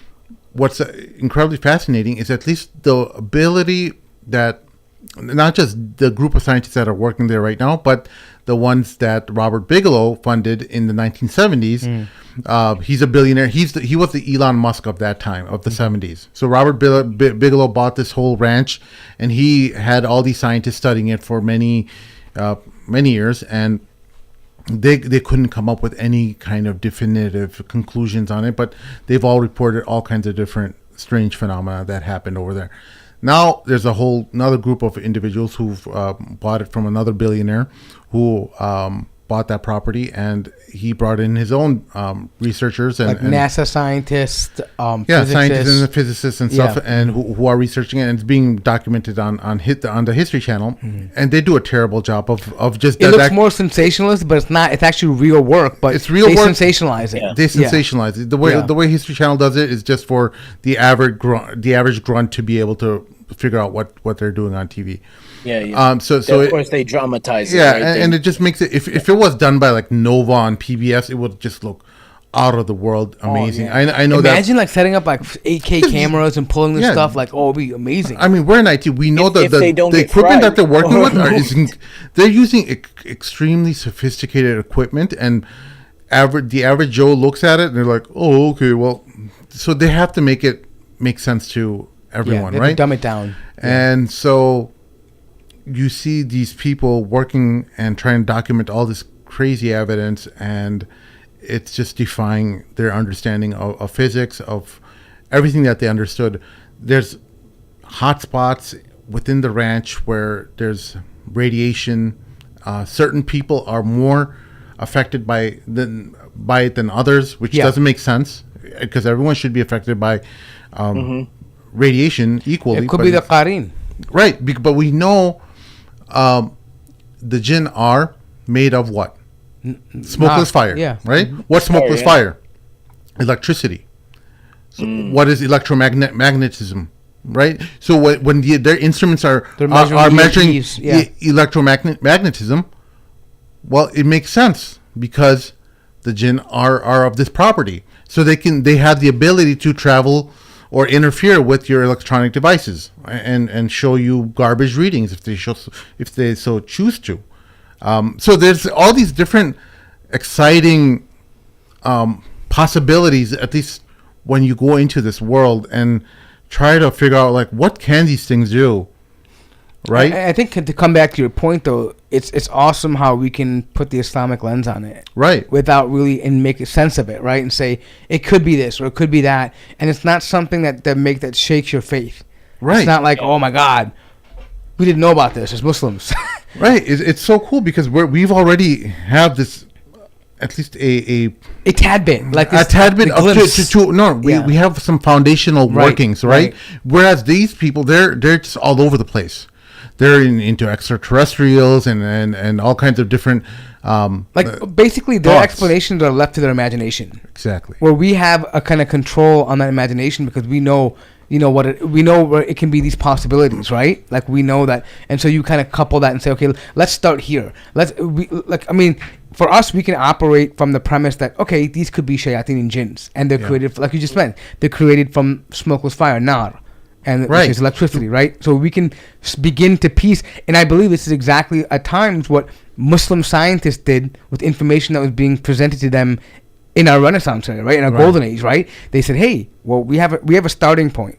what's incredibly fascinating is at least the ability that not just the group of scientists that are working there right now, but the ones that Robert Bigelow funded in the 1970s. He's a billionaire. He was the Elon Musk of that time, of the 70s. So Robert Bigelow bought this whole ranch, and he had all these scientists studying it for many years, and they couldn't come up with any kind of definitive conclusions on it, but they've all reported all kinds of different strange phenomena that happened over there. Now there's another group of individuals who've bought it from another billionaire who bought that property, and he brought in his own researchers and NASA scientists, scientists and physicists and stuff, and who are researching it, and it's being documented on the History Channel, and they do a terrible job of just. It looks more sensationalist, but it's not. It's actually real work, but it's real work. Sensationalize it. They sensationalize it. The way History Channel does it is just for the average grunt to be able to figure out what they're doing on TV. So of course they dramatize it. And it just makes it. If it was done by like Nova on PBS, it would just look out of the world amazing. I know. Imagine like setting up like 8K cameras and pulling this stuff. Like, it'd be amazing. I mean, we're in IT. We know that the equipment that they're working with they're using extremely sophisticated equipment, and the average Joe looks at it and they're like, oh, okay, well, so they have to make it make sense to everyone, they right? dumb it down. And so you see these people working and trying to document all this crazy evidence, and it's just defying their understanding of physics, of everything that they understood. There's hot spots within the ranch where there's radiation. Certain people are more affected by it than others, which doesn't make sense, because everyone should be affected by radiation equally. It could be the qarin. Right, but we know the Jinn are made of what? Smokeless fire. Yeah. Right? What's smokeless fire? Electricity. So what is electromagnetism? Right? So when their instruments are measuring electromagnetism, well, it makes sense because the Jinn are of this property. So they have the ability to travel or interfere with your electronic devices and show you garbage readings if they so choose to. So there's all these different exciting possibilities, at least when you go into this world and try to figure out like what can these things do, right? I think to come back to your point though, it's awesome how we can put the Islamic lens on it, right? Without really and make sense of it, right? And say it could be this or it could be that, and it's not something that shakes your faith, right? It's not like, oh my God, we didn't know about this as Muslims. Right. It's so cool because we've already have this, at least a tad bit, like this, a tad bit we have some foundational workings, right? Whereas these people, they're just all over the place. They're into extraterrestrials and all kinds of different basically their explanations are left to their imagination. Exactly. Where we have a kind of control on that imagination because we know. We know where it can be these possibilities, right? Like we know that, and so you kind of couple that and say, okay, let's start here. For us, we can operate from the premise that okay, these could be shayateen and jinns, and they're created, like you just meant, they're created from smokeless fire, nar, and which is electricity, right? So we can begin to piece, and I believe this is exactly at times what Muslim scientists did with information that was being presented to them in our Renaissance era, right? In our golden age, right? They said, "Hey, well, we have a starting point.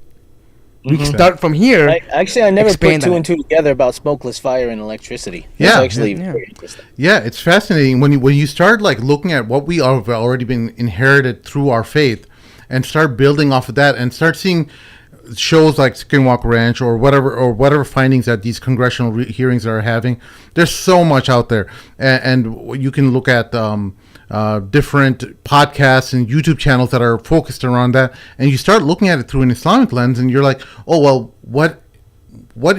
We can start from here." I never put two and two together about smokeless fire and electricity. It's actually very interesting. Yeah, it's fascinating when you start like looking at what we have already been inherited through our faith, and start building off of that, and start seeing shows like Skinwalker Ranch or whatever findings that these congressional hearings are having. There's so much out there, and you can look at different podcasts and YouTube channels that are focused around that, and you start looking at it through an Islamic lens, and you're like, oh well, what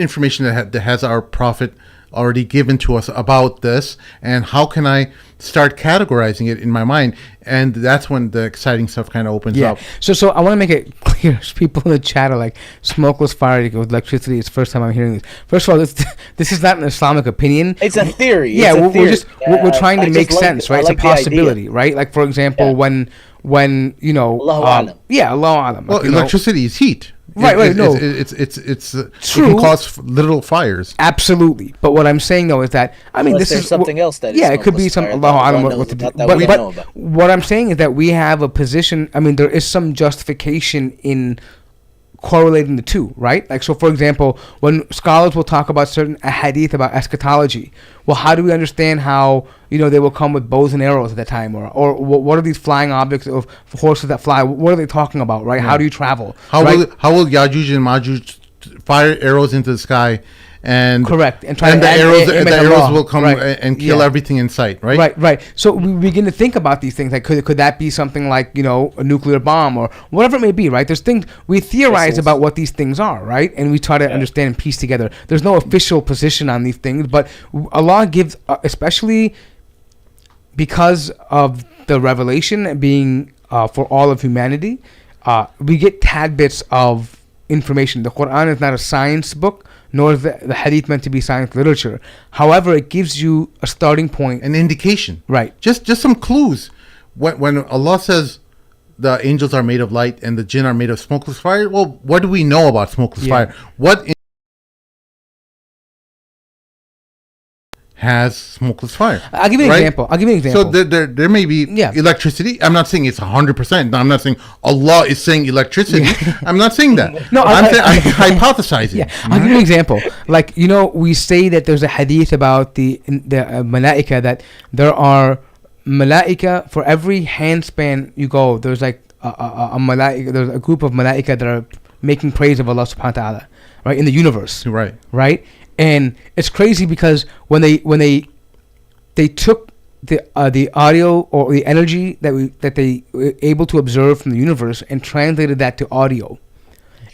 information that has our prophet already given to us about this, and how can I start categorizing it in my mind? And that's when the exciting stuff kind of opens up. So I want to make it clear. People in the chat are like, smokeless fire with electricity. It's the first time I'm hearing this. First of all, this is not an Islamic opinion. It's a theory. We're trying to make sense, right? It's a possibility, right? Like for example, when Allahu Alam. Allahu Alam. Well, electricity is heat. Right. No, it's true. It can cause literal fires. Absolutely. But what I'm saying though is that Unless there's something else that is it could be smokeless some. fire I don't that know no what one to knows do. about, that we know But about. what I'm saying is that we have a position. I mean, there is some justification in correlating the two, right? Like, so for example, when scholars will talk about certain hadith about eschatology, well, how do we understand how, they will come with bows and arrows at that time, or what are these flying objects of horses that fly? What are they talking about, right? How do you travel? How will Yajuj and Majuj fire arrows into the sky? And correct, and the arrows will come and kill everything in sight, right? Right. So we begin to think about these things. Like, could that be something like a nuclear bomb or whatever it may be, right? There's things we theorize about what these things are, right? And we try to understand and piece together. There's no official position on these things, but Allah gives, especially because of the revelation being for all of humanity, we get tad bits of information. The Quran is not a science book, nor is the hadith meant to be science literature. However, it gives you a starting point, an indication, right? Just some clues. When Allah says the angels are made of light and the jinn are made of smokeless fire, well, what do we know about smokeless fire? What has smokeless fire? I'll give you an example. So there may be electricity. I'm not saying it's 100%. I'm not saying Allah is saying electricity. I'm not saying that. No, I'm hypothesizing. Yeah, I'll give you an example. Like, we say that there's a hadith about the malaika, that there are malaika for every handspan you go. There's like a malaika. There's a group of malaika that are making praise of Allah subhanahu wa ta'ala, right, in the universe. Right. And it's crazy because when they took the audio or the energy that they were able to observe from the universe and translated that to audio,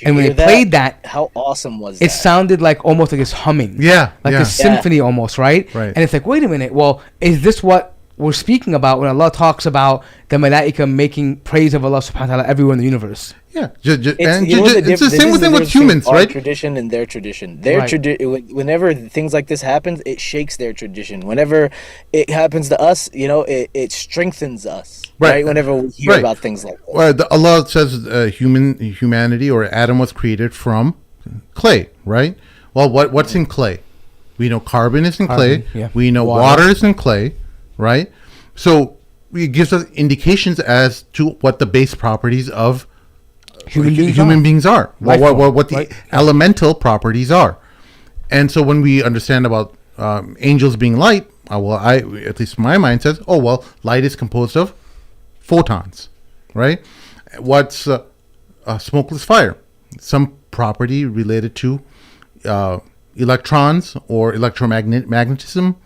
and when they played that, how awesome was that? It sounded like almost like it's humming, like a symphony almost, right? And it's like, wait a minute, well, is this what we're speaking about when Allah talks about the malaika making praise of Allah subhanahu wa ta'ala everywhere in the universe? Yeah, it's the same thing with humans, right? Tradition and their tradition. Whenever things like this happens, it shakes their tradition. Whenever it happens to us, it strengthens us. Right. Whenever we hear about things like this. Well, Allah says humanity or Adam was created from clay, right? Well, what's in clay? We know carbon is in clay. Yeah. We know water is in clay, right? So it gives us indications as to what the base properties of human beings are. What the elemental properties are. And so when we understand about angels being light, at least my mind says, light is composed of photons, right? What's smokeless fire? Some property related to electrons or electromagnetism,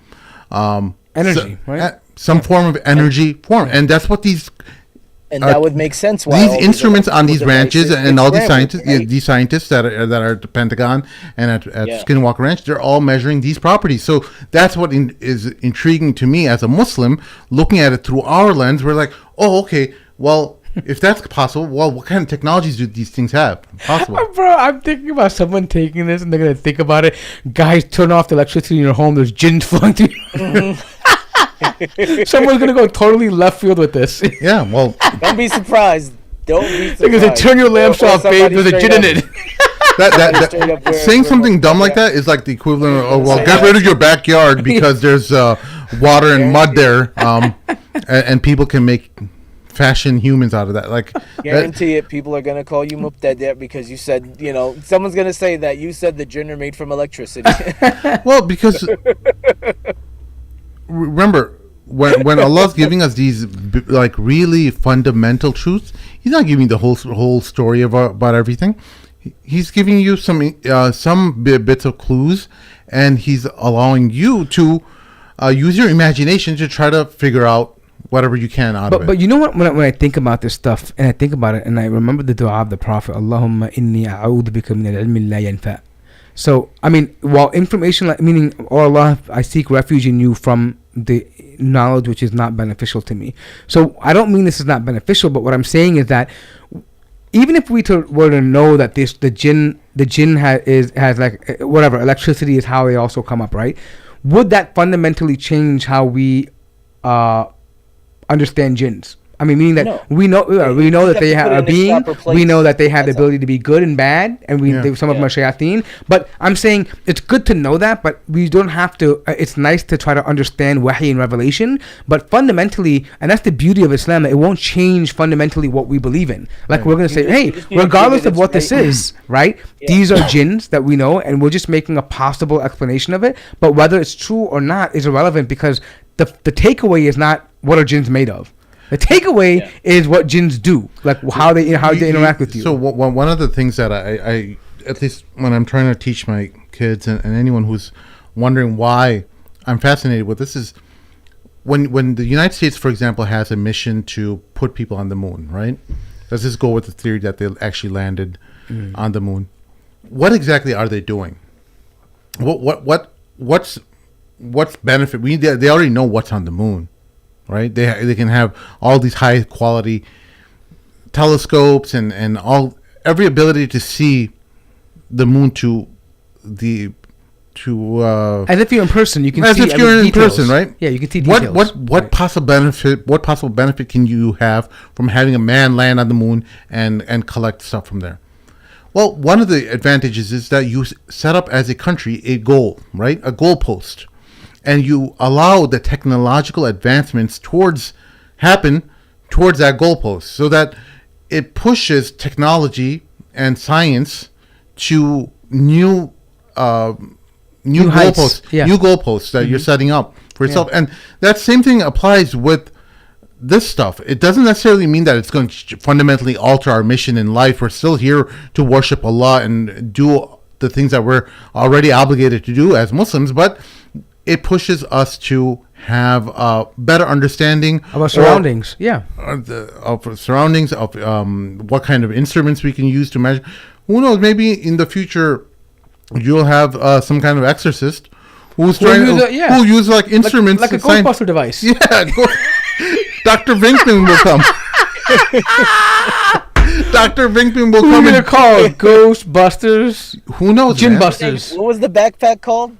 energy, right? Some form of energy form, and that's what these. And that would make sense. These instruments on these ranches and all these scientists that are at the Pentagon and at Skinwalker Ranch, they're all measuring these properties. So that's what is intriguing to me as a Muslim, looking at it through our lens. We're like, if that's possible, what kind of technologies do these things have? Possible. Bro, I'm thinking about someone taking this and they're going to think about it. Guys, turn off the electricity in your home. There's jinns flowing through. Someone's going to go totally left field with this. Yeah, well. Don't be surprised. Because they turn your lamps off, babe. There's a jinn in it. Saying something dumb like that is like the equivalent of, get rid of your backyard because there's water and mud there, and people can fashion humans out of that. Like, guarantee it, people are gonna call you Muqtada because you said, someone's gonna say that you said the jinn are made from electricity. Well, because remember, when Allah's giving us these really fundamental truths, He's not giving the whole story about everything. He's giving you some bits of clues, and He's allowing you to use your imagination to try to figure out whatever you can out of it. But you know what? When I think about this stuff, and I think about it, and I remember the dua of the Prophet, Allahumma inni a'udhu bika min al-ilmi la yanfa. So, I mean, while information, meaning, oh Allah, I seek refuge in you from the knowledge which is not beneficial to me. So, I don't mean this is not beneficial, but what I'm saying is that even if we were to know that the jinn has like whatever, electricity is how they also come up, right? Would that fundamentally change how we understand jinns? I mean, meaning that No. we know that have they to have put it a in its being. proper place. We know that they have the That's all. ability to be good and bad, and some of them are shayateen. But I'm saying it's good to know that, but we don't have to. It's nice to try to understand wahy and revelation, but fundamentally, and that's the beauty of Islam, that it won't change fundamentally what we believe in. Like we're gonna say, you just need to regardless give it of what its this is, right? These are jinns that we know, and we're just making a possible explanation of it. But whether it's true or not is irrelevant, because the takeaway is not what are jinns made of. The takeaway is what jinns do, like how they interact with you. So one of the things that I at least when I'm trying to teach my kids and anyone who's wondering why I'm fascinated with this is when the United States, for example, has a mission to put people on the moon, right? Let's just go with the theory that they actually landed on the moon. What exactly are they doing? What's benefit? They already know what's on the moon. Right, they can have all these high quality telescopes and every ability to see the moon as if you're in person, you can as see if you're in details. person, right? Yeah, you can see details. What possible benefit can you have from having a man land on the moon and collect stuff from there? Well, one of the advantages is that you set up as a country a goal, right? A goalpost. And you allow the technological advancements happen towards that goalpost, so that it pushes technology and science to new goalposts, new goalposts that you're setting up for yourself. And that same thing applies with this stuff. It doesn't necessarily mean that it's going to fundamentally alter our mission in life. We're still here to worship Allah and do the things that we're already obligated to do as Muslims, but it pushes us to have a better understanding of our surroundings. Of surroundings, of what kind of instruments we can use to measure. Who knows? Maybe in the future, you'll have some kind of exorcist who'll use like instruments, like a Ghostbuster device. Yeah, Dr. Vinkman will come. Dr. Vinkman will come. Who are you gonna call Ghostbusters? Who knows? Jinn Busters. What was the backpack called?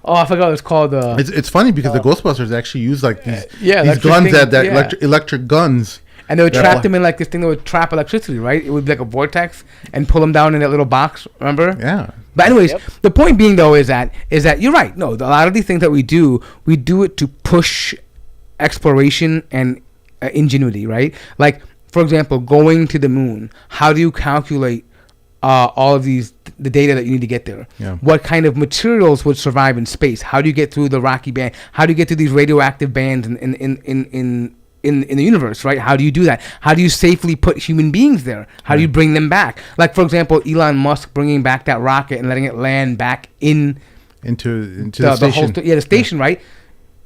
Oh, I forgot what it's called. It's funny because the Ghostbusters actually use like these electric guns thing, electric guns. And they would trap them in like this thing that would trap electricity, right? It would be like a vortex and pull them down in that little box. Remember? Yeah. But anyways, the point being though is that you're right. No, a lot of these things that we do it to push exploration and ingenuity, right? Like for example, going to the moon. How do you calculate all of the data that you need to get there? What kind of materials would survive in space? How do you get through the rocky band? How do you get through these radioactive bands in the universe, right? How do you do that? How do you safely put human beings there? How do you bring them back? Like for example, Elon Musk bringing back that rocket and letting it land back into the station. The station, right?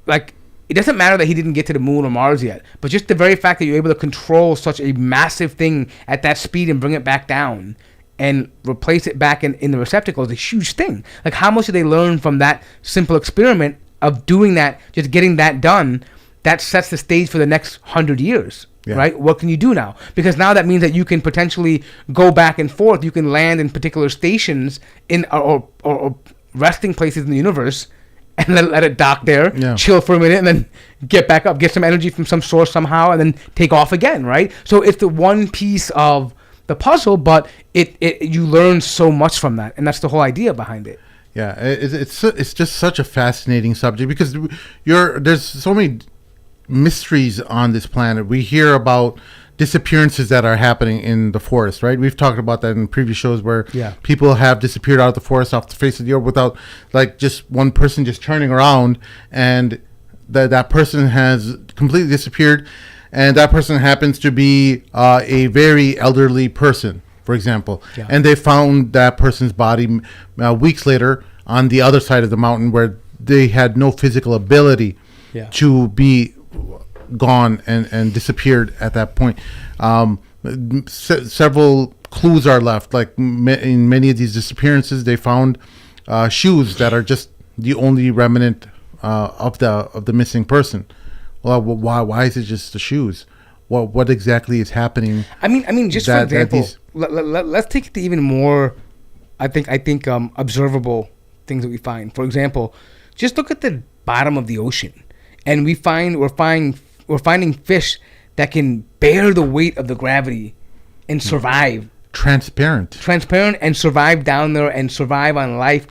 Like it doesn't matter that he didn't get to the moon or Mars yet, but just the very fact that you're able to control such a massive thing at that speed and bring it back down and replace it back in the receptacle is a huge thing. Like how much did they learn from that simple experiment of doing that, just getting that done? That sets the stage for the next 100 years, right? What can you do now? Because now that means that you can potentially go back and forth. You can land in particular stations or resting places in the universe and let it dock there, chill for a minute, and then get back up, get some energy from some source somehow, and then take off again, right? So it's the one piece of the puzzle, but you learn so much from that, and that's the whole idea behind it. Yeah, it's just such a fascinating subject because there's so many mysteries on this planet. We hear about disappearances that are happening in the forest, right? We've talked about that in previous shows where people have disappeared out of the forest off the face of the earth without like just one person just turning around, and that person has completely disappeared, and that person happens to be a very elderly person, for example, and they found that person's body weeks later on the other side of the mountain where they had no physical ability to be gone and disappeared at that point. Several clues are left. Like in many of these disappearances, they found shoes that are just the only remnant of the missing person. Well, why is it just the shoes? What exactly is happening? I mean, just for example, let's take it to even more. I think observable things that we find. For example, just look at the bottom of the ocean, and we're finding fish that can bear the weight of the gravity and survive. Transparent And survive down there and survive on life.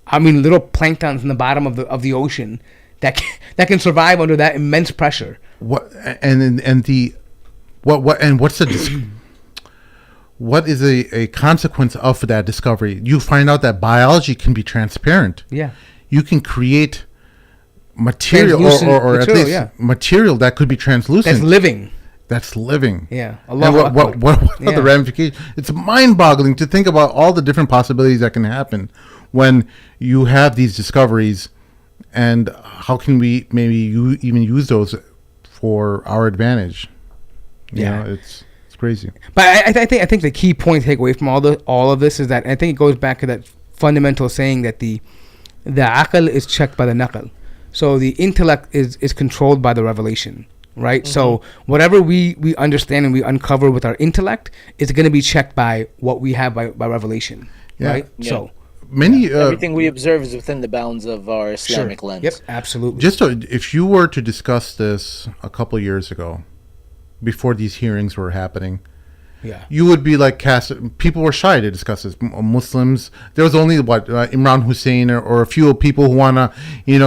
I mean, little planktons in the bottom of the ocean that can survive under that immense pressure. What is a consequence of that discovery? You find out that biology can be transparent. Yeah. You can create material or at least material that could be translucent. That's living. Yeah. And what are the ramifications? It's mind-boggling to think about all the different possibilities that can happen when you have these discoveries, and how can we maybe even use those for our advantage? You know, it's crazy. But I think the key point to take away from all of this is that I think it goes back to that fundamental saying that the aql is checked by the naql. So the intellect is controlled by the revelation, right? Mm-hmm. So whatever we understand and we uncover with our intellect is going to be checked by what we have by revelation, right? Yeah. So everything we observe is within the bounds of our Islamic lens. Yep, absolutely. If you were to discuss this a couple years ago, before these hearings were happening, you would be like people were shy to discuss this. Muslims, there was only Imran Hussein or a few people who want to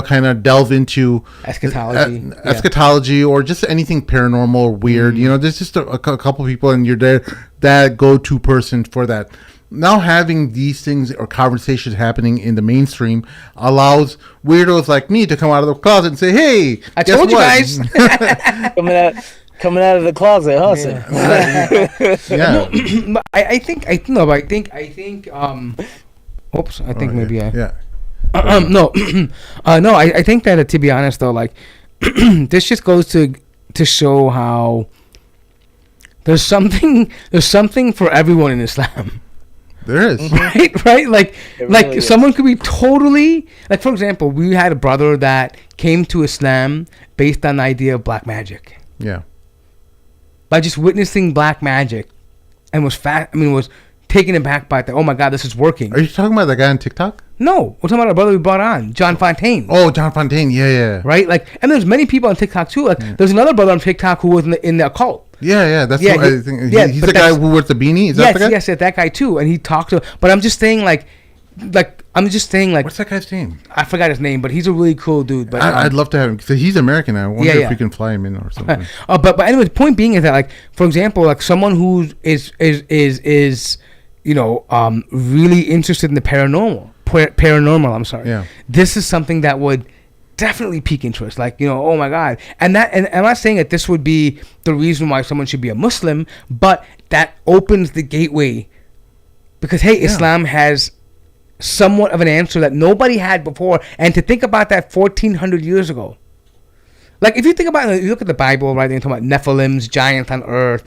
kind of delve into eschatology or just anything paranormal or weird. There's just a couple people, and you're there, that go-to person for that. Now having these things or conversations happening in the mainstream allows weirdos like me to come out of the closet and say, "Hey, I told you guys." Coming out of the closet, huh? Yeah. No, I think. Oops. I think maybe I. Yeah. No. No. I think that to be honest though, like this just goes to show how there's something for everyone in Islam. There is. Right. Like someone could be totally like, for example, we had a brother that came to Islam based on the idea of black magic. Yeah. By just witnessing black magic, and was taken aback by that. Oh my God, this is working. Are you talking about that guy on TikTok? No, we're talking about our brother we brought on, John Fontaine. Oh, John Fontaine, yeah. Right, and there's many people on TikTok too. There's another brother on TikTok who was in the occult. Yeah, that's what I think. He's the guy who wears the beanie. Is that the guy? Yes, that guy too. And he talked to. But I'm just saying, what's that guy's name? I forgot his name, but he's a really cool dude. But I'd love to have him because he's American. I wonder if we can fly him in or something. But anyway, the point being is that, for example, someone who is really interested in the paranormal. I'm sorry. Yeah. This is something that would definitely pique interest. Oh my God. And I'm not saying that this would be the reason why someone should be a Muslim, but that opens the gateway because Islam has somewhat of an answer that nobody had before. And to think about that 1400 years ago, if you think about it, you look at the Bible, right? They talk about Nephilims, giants on earth,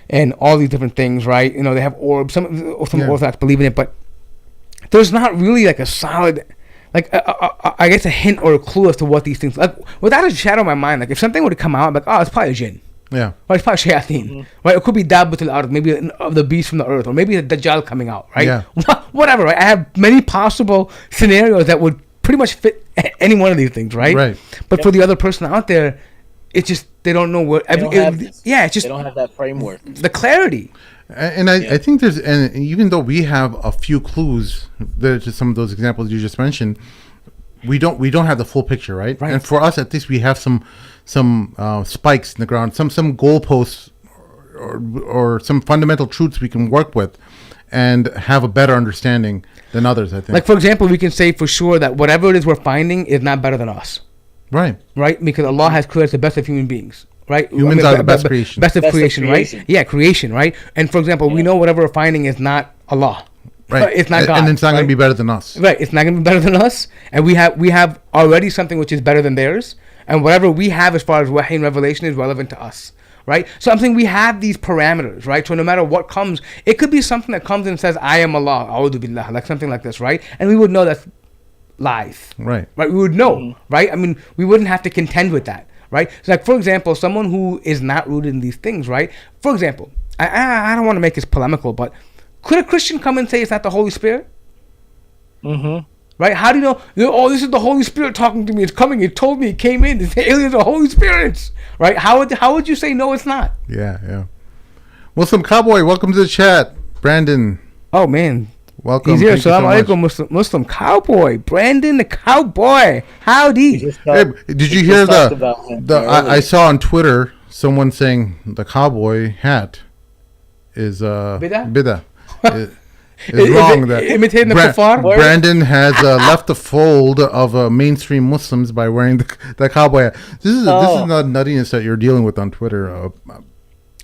and all these different things, right? They have orbs. Some Orthodox believe in it, but there's not really a solid, I guess a hint or a clue as to what these things, without a shadow of my mind, if something were to come out, I'm it's probably a jinn. Yeah. Or it's probably shayateen, right? It could be Dabbatul Ard, maybe of the beast from the earth, or maybe the Dajjal coming out, right? Yeah. Whatever, right? I have many possible scenarios that would pretty much fit any one of these things, right? Right. But for the other person out there, it's just, they don't know what, it's just, they don't have that framework. The clarity. And I think and even though we have a few clues, there's just some of those examples you just mentioned, we don't have the full picture, right? And for us, at least we have some spikes in the ground, some goalposts or some fundamental truths we can work with and have a better understanding than others, I think. For example, we can say for sure that whatever it is we're finding is not better than us. Right. Because Allah has created the best of human beings. Right? Humans are the best creation. Best of creation, right? Yeah, creation, right? And for example, we know whatever we're finding is not Allah. Right. It's not God. And it's not going to be better than us. Right. It's not going to be better than us. And we have already something which is better than theirs. And whatever we have as far as wahy and revelation is relevant to us. Right? So I'm saying we have these parameters, right? So no matter what comes, it could be something that comes and says, I am Allah, a'udhu billah, something like this, right? And we would know that's lies. Right. Right? We would know, right? I mean, we wouldn't have to contend with that. Right? So for example, someone who is not rooted in these things, right? For example, I don't want to make this polemical, but could a Christian come and say it's not the Holy Spirit? Mm-hmm. right? How do you know? Oh, this is the Holy Spirit talking to me. It's coming. It told me. It came in. The aliens are Holy Spirits, right? How would you say no? It's not. Yeah. Muslim Cowboy, welcome to the chat. Brandon. Oh man. Welcome. He's here. Thank you so Assalamu much. alaikum, Muslim Cowboy. Brandon the Cowboy. Howdy. Hey, did you hear I saw on Twitter someone saying the cowboy hat is bid'ah. Is wrong. That imitating the kuffar? Brandon has left the fold of mainstream Muslims by wearing the cowboy hat. This is not nuttiness that you're dealing with on Twitter.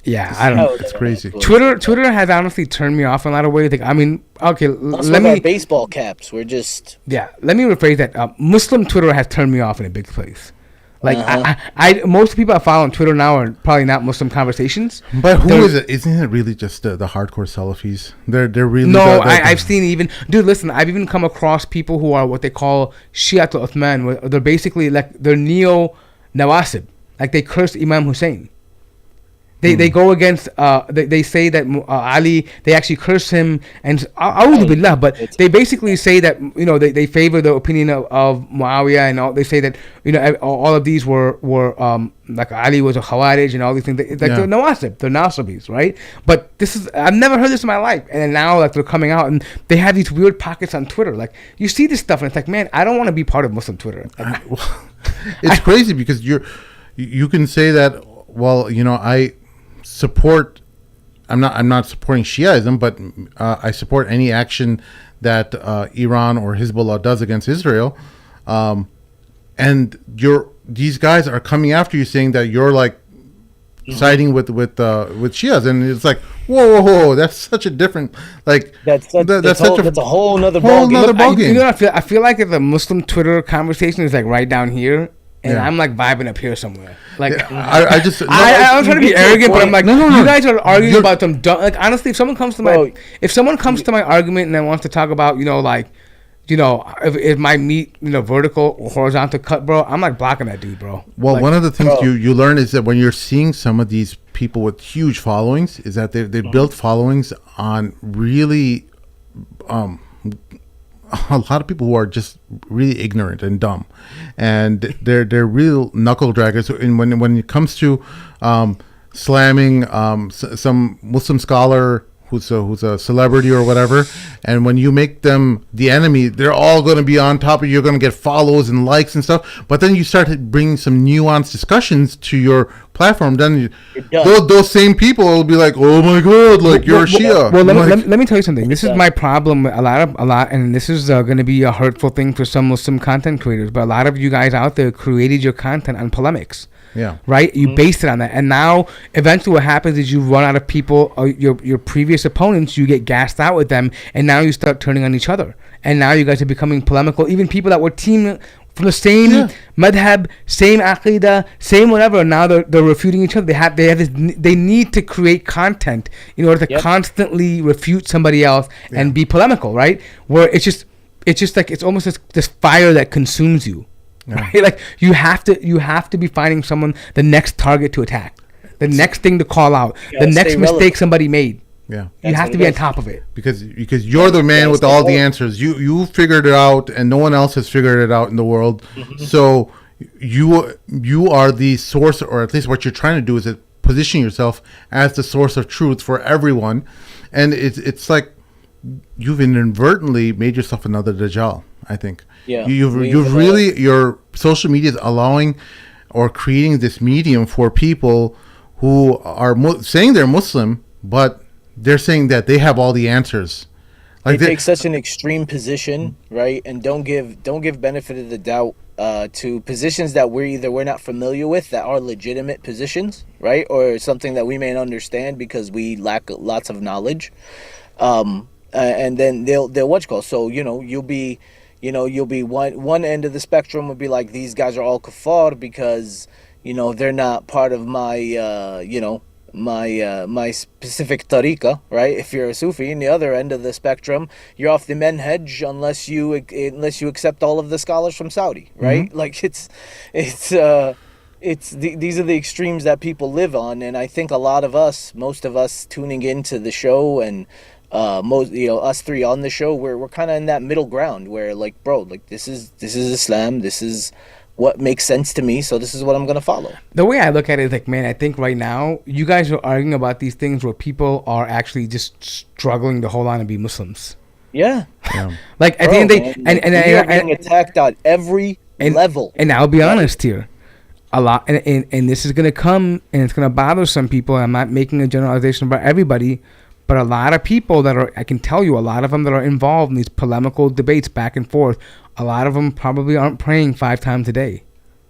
Yeah, I don't know. It's crazy. Twitter has honestly turned me off in a lot of ways. Like, I mean, okay, let me baseball caps. We're just let me rephrase that. Muslim Twitter has turned me off in a big place. Like I most people I follow on Twitter now are probably not Muslim conversations. But who is it? Isn't it really just the hardcore Salafis? They're really I've seen even listen. I've even come across people who are what they call Shiatul Uthman. Where they're basically like they're neo Nawasib. Like they curse Imam Hussein. They go against they say that Ali, they actually curse him and a'udhu billah, but they basically say that they favor the opinion of Muawiyah, and they say that all of these were like Ali was a Khawarij and all these things. They're Nawasib, they're Nasibis, right? But this is I've never heard this in my life, and now like they're coming out and they have these weird pockets on Twitter. Like you see this stuff and it's like, man, I don't want to be part of Muslim Twitter. It's crazy because you can say that. Well, I support. I'm not supporting Shiaism, but I support any action that Iran or Hezbollah does against Israel. And these guys are coming after you, saying that you're like siding with Shias, and it's like whoa, that's such a different that's a whole nother ballgame. I feel like the Muslim Twitter conversation is like right down here. And I'm like vibing up here somewhere. Like I just I'm trying to be arrogant, but I'm like, you guys are arguing about some dumb. Like honestly, if someone comes to my argument and then wants to talk about if my meat vertical or horizontal cut, bro, I'm like blocking that dude, bro. Well, one of the things you learn is that when you're seeing some of these people with huge followings, is that they built followings on really a lot of people who are just really ignorant and dumb, and they're real knuckle draggers. And when it comes to slamming some Muslim scholar who's a celebrity or whatever, and when you make them the enemy, they're all going to be on top of you. You're going to get follows and likes and stuff. But then you start bringing some nuanced discussions to your platform. Then those same people will be like, "Oh my God, you're a Shia." Well, let me tell you something. This is my problem. A lot, and this is going to be a hurtful thing for some Muslim content creators. But a lot of you guys out there created your content on polemics. Yeah. Right. You based it on that, and now eventually what happens is you run out of people. Your previous opponents, you get gassed out with them, and now you start turning on each other. And now you guys are becoming polemical. Even people that were team from the same madhab, same aqidah, same whatever. Now they're refuting each other. They need to create content in order to constantly refute somebody else and be polemical. Right. Where it's just like it's almost this fire that consumes you. Yeah. Right? Like you have to be finding someone, the next target to attack, the next thing to call out, the next mistake somebody made. Yeah, you have to be on top of it because you're the man with all the answers. You figured it out, and no one else has figured it out in the world. So you are the source, or at least what you're trying to do is position yourself as the source of truth for everyone, and it's like you've inadvertently made yourself another Dajjal, I think. Yeah, you've really, your social media is allowing or creating this medium for people who are saying they're Muslim, but they're saying that they have all the answers. Like they take such an extreme position, right? And don't give benefit of the doubt to positions that we're not familiar with, that are legitimate positions, right? Or something that we may understand because we lack lots of knowledge. And then they'll what you call. So you'll be one end of the spectrum would be like, these guys are all kuffar because they're not part of my my specific tariqah, right? If you're a Sufi, and the other end of the spectrum, you're off the manhaj unless you accept all of the scholars from Saudi, right? Like these are the extremes that people live on, and I think most of us tuning into the show and most, us three on the show, we're kind of in that middle ground where, like, bro, like, this is Islam, this is what makes sense to me, so this is what I'm gonna follow. The way I look at it is like, man, I think right now you guys are arguing about these things where people are actually just struggling to hold on and be Muslims. Yeah. Like at the end of the day, and we are getting attacked at every level. And I'll be honest here, a lot, and this is gonna come and it's gonna bother some people. I'm not making a generalization about everybody, but a lot of people that are, I can tell you, a lot of them that are involved in these polemical debates back and forth, a lot of them probably aren't praying 5 times a day.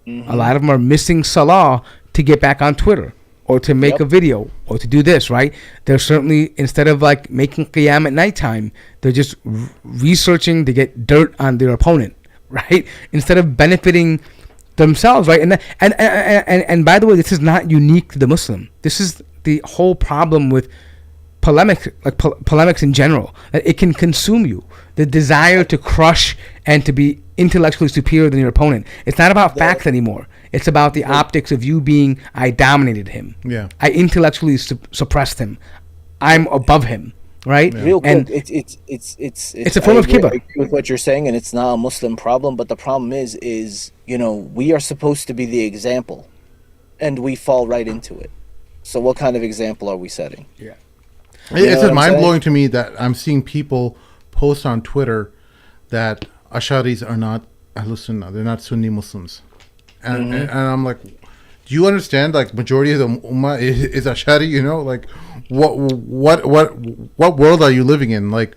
A lot of them are missing Salah to get back on Twitter or to make a video or to do this, right? They're certainly, instead of like making qiyam at nighttime, they're just researching to get dirt on their opponent, right? Instead of benefiting themselves, right? And by the way, this is not unique to the Muslim. This is the whole problem with polemics, like polemics in general. That it can consume you. The desire to crush and to be intellectually superior than your opponent. It's not about facts anymore. It's about the optics of you being, I dominated him. Yeah. I intellectually suppressed him. I'm above him. Right? Yeah. Real quick, it's a form of kibba. I agree with what you're saying, and it's not a Muslim problem, but the problem is we are supposed to be the example, and we fall right into it. So what kind of example are we setting? Yeah. It's just mind-blowing to me that I'm seeing people post on Twitter that Asharis are not Ahlus Sunnah, they're not Sunni Muslims. And I'm like, do you understand, like, majority of the Ummah is Ashari, like, what world are you living in? Like,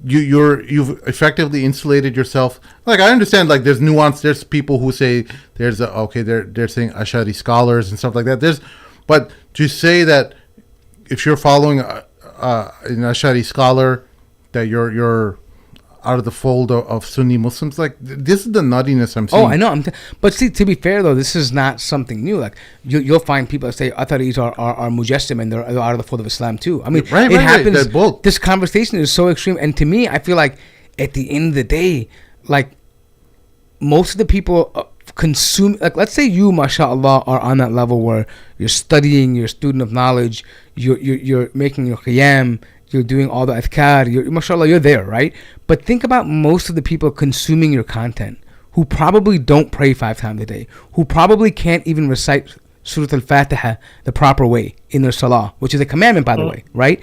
you've effectively insulated yourself. Like, I understand, like, there's nuance. There's people who say they're saying Ashari scholars and stuff like that. But to say that if you're following an Ashari scholar, that you're out of the fold of Sunni Muslims, like, this is the nuttiness I'm seeing. Oh, I know. But see, to be fair though, this is not something new. Like, you'll find people that say Atharis are Mujassim and they're out of the fold of Islam too. I mean, it happens. Both. This conversation is so extreme, and to me, I feel like at the end of the day, like, most of the people consume. Like, let's say you, mashallah, are on that level where you're studying, you're a student of knowledge, you're making your qiyam, you're doing all the adhkar, mashallah, you're there, right? But think about most of the people consuming your content who probably don't pray 5 times a day, who probably can't even recite Surah Al-Fatiha the proper way in their salah, which is a commandment, by the way, right?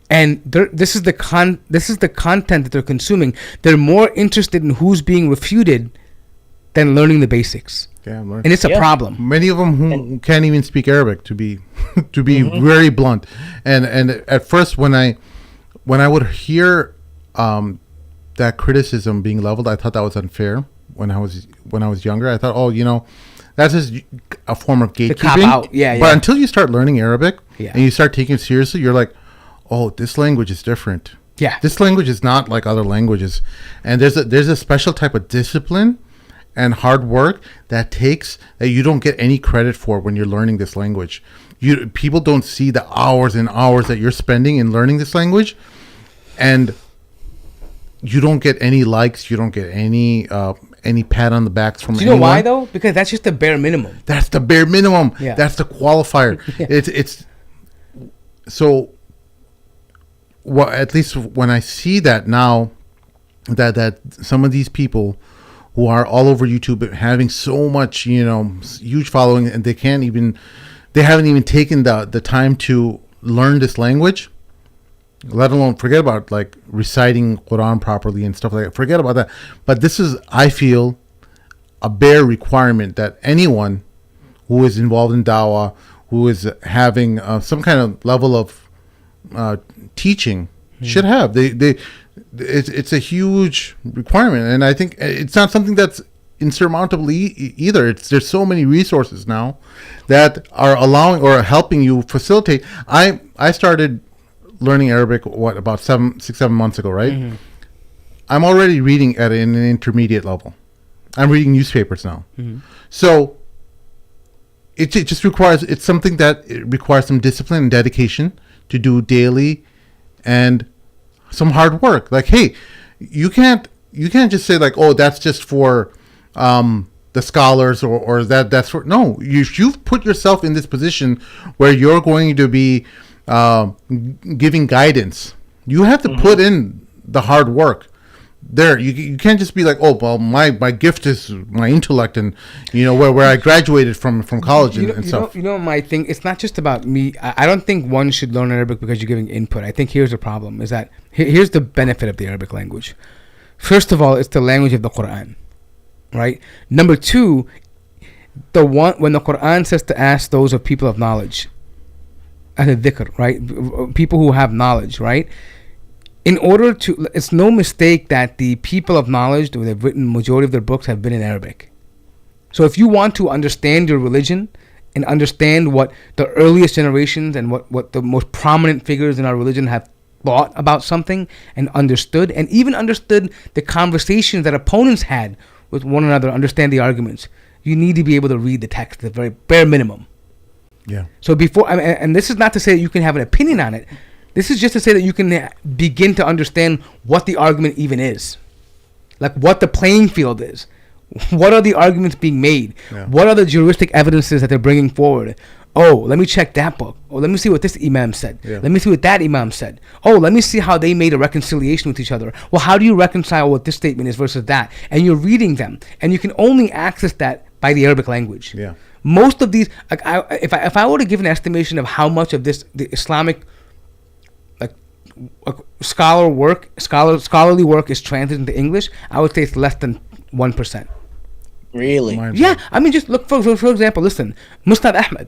And this is the content that they're consuming. They're more interested in who's being refuted than learning the basics. Yeah, and it's a problem. Many of them who can't even speak Arabic, to be very blunt. And at first, when I would hear that criticism being leveled, I thought that was unfair. When I was younger, I thought, that's just a form of gatekeeping. The cop out. Yeah. But until you start learning Arabic and you start taking it seriously, you're like, oh, this language is different. Yeah. This language is not like other languages, and there's a special type of discipline and hard work that you don't get any credit for when you're learning this language. People don't see the hours and hours that you're spending in learning this language, and you don't get any likes. You don't get any pat on the backs from anyone. Do you know why though? Because that's just the bare minimum. That's the bare minimum. Yeah. That's the qualifier. It's so. Well, at least when I see that now, that some of these people who are all over YouTube having so much, huge following, and they haven't even taken the time to learn this language, let alone forget about like reciting Quran properly and stuff like that. Forget about that. But this is, I feel, a bare requirement that anyone who is involved in dawah, who is having some kind of level of teaching should have. It's a huge requirement, and I think it's not something that's insurmountable either. There's so many resources now that are allowing or helping you facilitate. I started learning Arabic about 6-7 months ago, right? Mm-hmm. I'm already reading at an intermediate level. I'm reading newspapers now. Mm-hmm. So it just requires, it's something that it requires some discipline and dedication to do daily, and some hard work. Like, hey, you can't just say like, oh, that's just for the scholars or that's for, no, you've put yourself in this position where you're going to be giving guidance, You have to put in the hard work. There, you can't just be like, oh, well, my gift is my intellect, and where I graduated from college and stuff. My thing. It's not just about me. I don't think one should learn Arabic because you're giving input. I think here's the problem: is that here's the benefit of the Arabic language. First of all, it's the language of the Quran, right? Number two, when the Quran says to ask those of people of knowledge, as a dhikr, right? People who have knowledge, right? In order to, it's no mistake that the people of knowledge, they've written majority of their books have been in Arabic. So if you want to understand your religion and understand what the earliest generations and what the most prominent figures in our religion have thought about something and even understood the conversations that opponents had with one another, understand the arguments, you need to be able to read the text at the very bare minimum. Yeah. So and this is not to say that you can have an opinion on it. This is just to say that you can begin to understand what the argument even is. Like what the playing field is. What are the arguments being made? Yeah. What are the juristic evidences that they're bringing forward? Oh, let me check that book. Oh, let me see what this imam said. Yeah. Let me see what that imam said. Oh, let me see how they made a reconciliation with each other. Well, how do you reconcile what this statement is versus that? And you're reading them. And you can only access that by the Arabic language. Yeah. Most of these, like if I were to give an estimation of how much of the Islamic scholarly work is translated into English, I would say it's less than 1%. Really? Yeah. I mean, just look for example. Listen, Musnad Ahmad.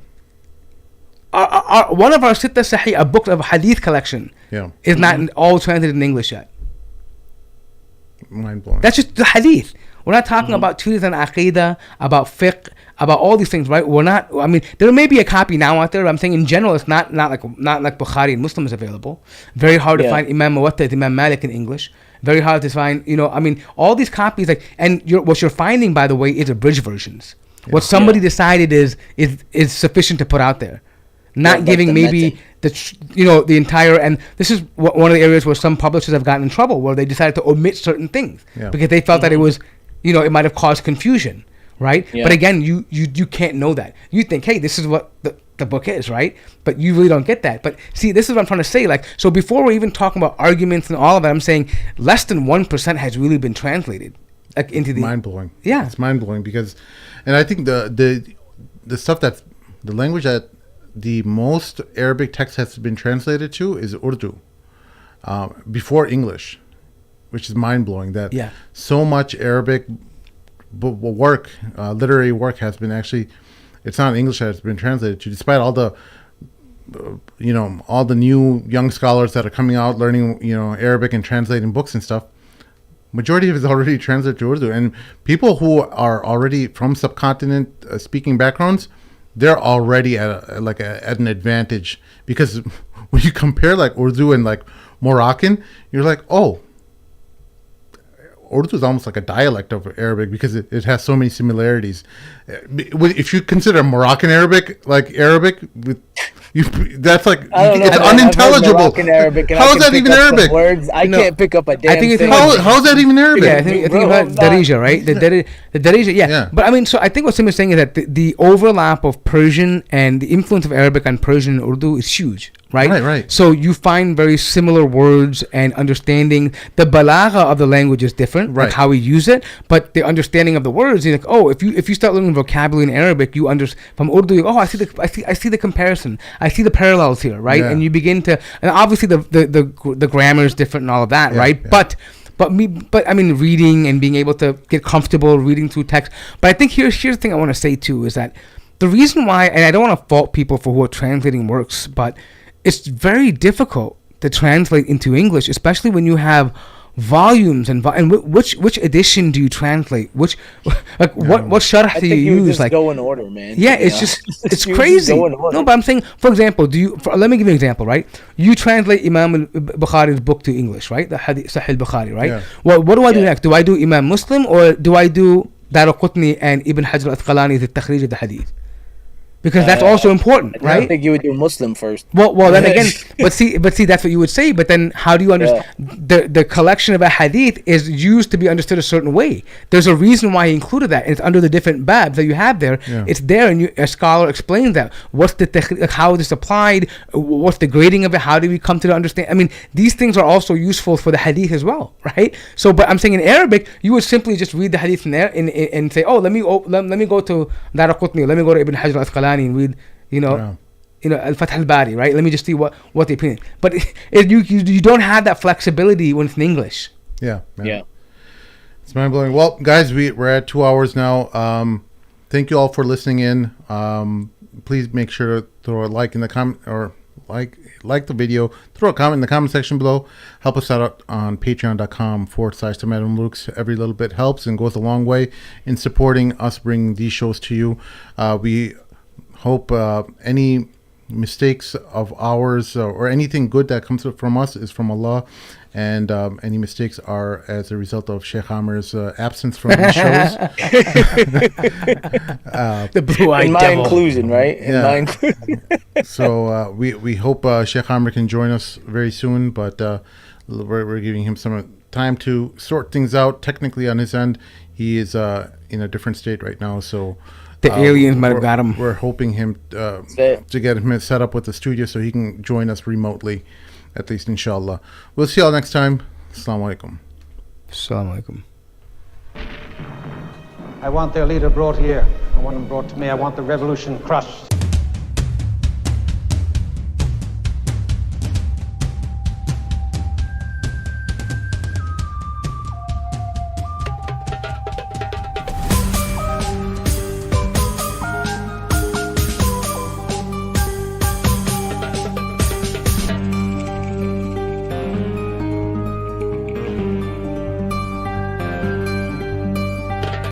One of our Sitta Sahih, a book of hadith collection, is not all translated in English yet. Mind blowing. That's just the hadith. We're not talking about treatises on aqidah, about fiqh, about all these things, right? We're not. I mean, there may be a copy now out there. I'm saying in general, it's not like Bukhari and Muslim is available. Very hard to find Imam Muwatta, Imam Malik in English. Very hard to find. I mean, all these copies, what you're finding, by the way, is abridged versions. Yeah. What somebody decided is sufficient to put out there, not giving maybe the entire. And this is one of the areas where some publishers have gotten in trouble, where they decided to omit certain things because they felt that it was, it might have caused confusion. Right? Yeah. But again, you can't know that. You think, hey, this is what the book is, right? But you really don't get that. But see, this is what I'm trying to say. So before we're even talking about arguments and all of that, I'm saying less than 1% has really been translated into the... Mind-blowing. Yeah. It's mind-blowing because... And I think the stuff that... The language that the most Arabic text has been translated to is Urdu. Before English. Which is mind-blowing that so much Arabic... work, literary work has been it's not English that has been translated to, despite all the all the new young scholars that are coming out learning Arabic and translating books and stuff. Majority of it is already translated to Urdu, and people who are already from subcontinent speaking backgrounds, they're already at an advantage, because when you compare Urdu and Moroccan, you're like, oh, Urdu is almost like a dialect of Arabic because it has so many similarities. If you consider Moroccan Arabic Arabic, that's it's unintelligible. Moroccan Arabic, how is that even Arabic? Words I can't pick up a damn thing. How is that even Arabic? Yeah, I think about Darija, right? The Darija, yeah. But I mean, so I think what Sim is saying is that the overlap of Persian and the influence of Arabic on Persian and Urdu is huge. Right. So you find very similar words and understanding. The balagha of the language is different, like how we use it, but the understanding of the words, you're like, oh, if you start learning vocabulary in Arabic, you understand from Urdu. I see the comparison. I see the parallels here, right? Yeah. And you begin to, and obviously the grammar is different and all of that, right? Yeah. But I mean, reading and being able to get comfortable reading through text. But I think here's the thing I want to say too, is that the reason why, and I don't want to fault people for who are translating works, but it's very difficult to translate into English, especially when you have volumes and which edition do you translate? What sharh do you use? Just go in order, man. Yeah, it's crazy. No, but I'm saying, for example, let me give you an example, right? You translate Imam Bukhari's book to English, right? The Hadith Sahih Bukhari, right? Yeah. Well, what do I do next? Do I do Imam Muslim or do I do Daraqutni and Ibn Hajar al-Asqalani, the Takhrij of the Hadith? because that's also important, I right? think you would do Muslim first. Well, then again, but see, that's what you would say. But then, how do you understand the collection of a hadith is used to be understood a certain way? There's a reason why he included that, and it's under the different babs that you have there. Yeah. It's there, and a scholar explains that. What's how this applied? What's the grading of it? How do we come to understand? I mean, these things are also useful for the hadith as well, right? So, but I'm saying in Arabic, you would simply just read the hadith in there and say, oh, let me go to Daraqutni, let me go to Ibn Hajar al-Asqalani and read, Al-Fath al-Bari, right? Let me just see what the opinion. But you don't have that flexibility when it's in English. Yeah. It's mind blowing. Well, guys, we're at 2 hours now. Thank you all for listening in. Please make sure to throw a like in the comment or like the video. Throw a comment in the comment section below. Help us out on patreon.com/Mamluks. Every little bit helps and goes a long way in supporting us bringing these shows to you. We hope any mistakes of ours or anything good that comes from us is from Allah, and any mistakes are as a result of Sheikh Amir's absence from these shows. The blue-eyed in my devil. inclusion, right? In Yeah. my inclusion. So we hope Sheikh Amir can join us very soon, but we're giving him some time to sort things out technically on his end. He is in a different state right now, so The aliens might have got him. We're hoping him to get him set up with the studio so he can join us remotely, at least inshallah. We'll see y'all next time. Assalamu alaikum. Assalamu alaikum. I want their leader brought here. I want him brought to me. I want the revolution crushed.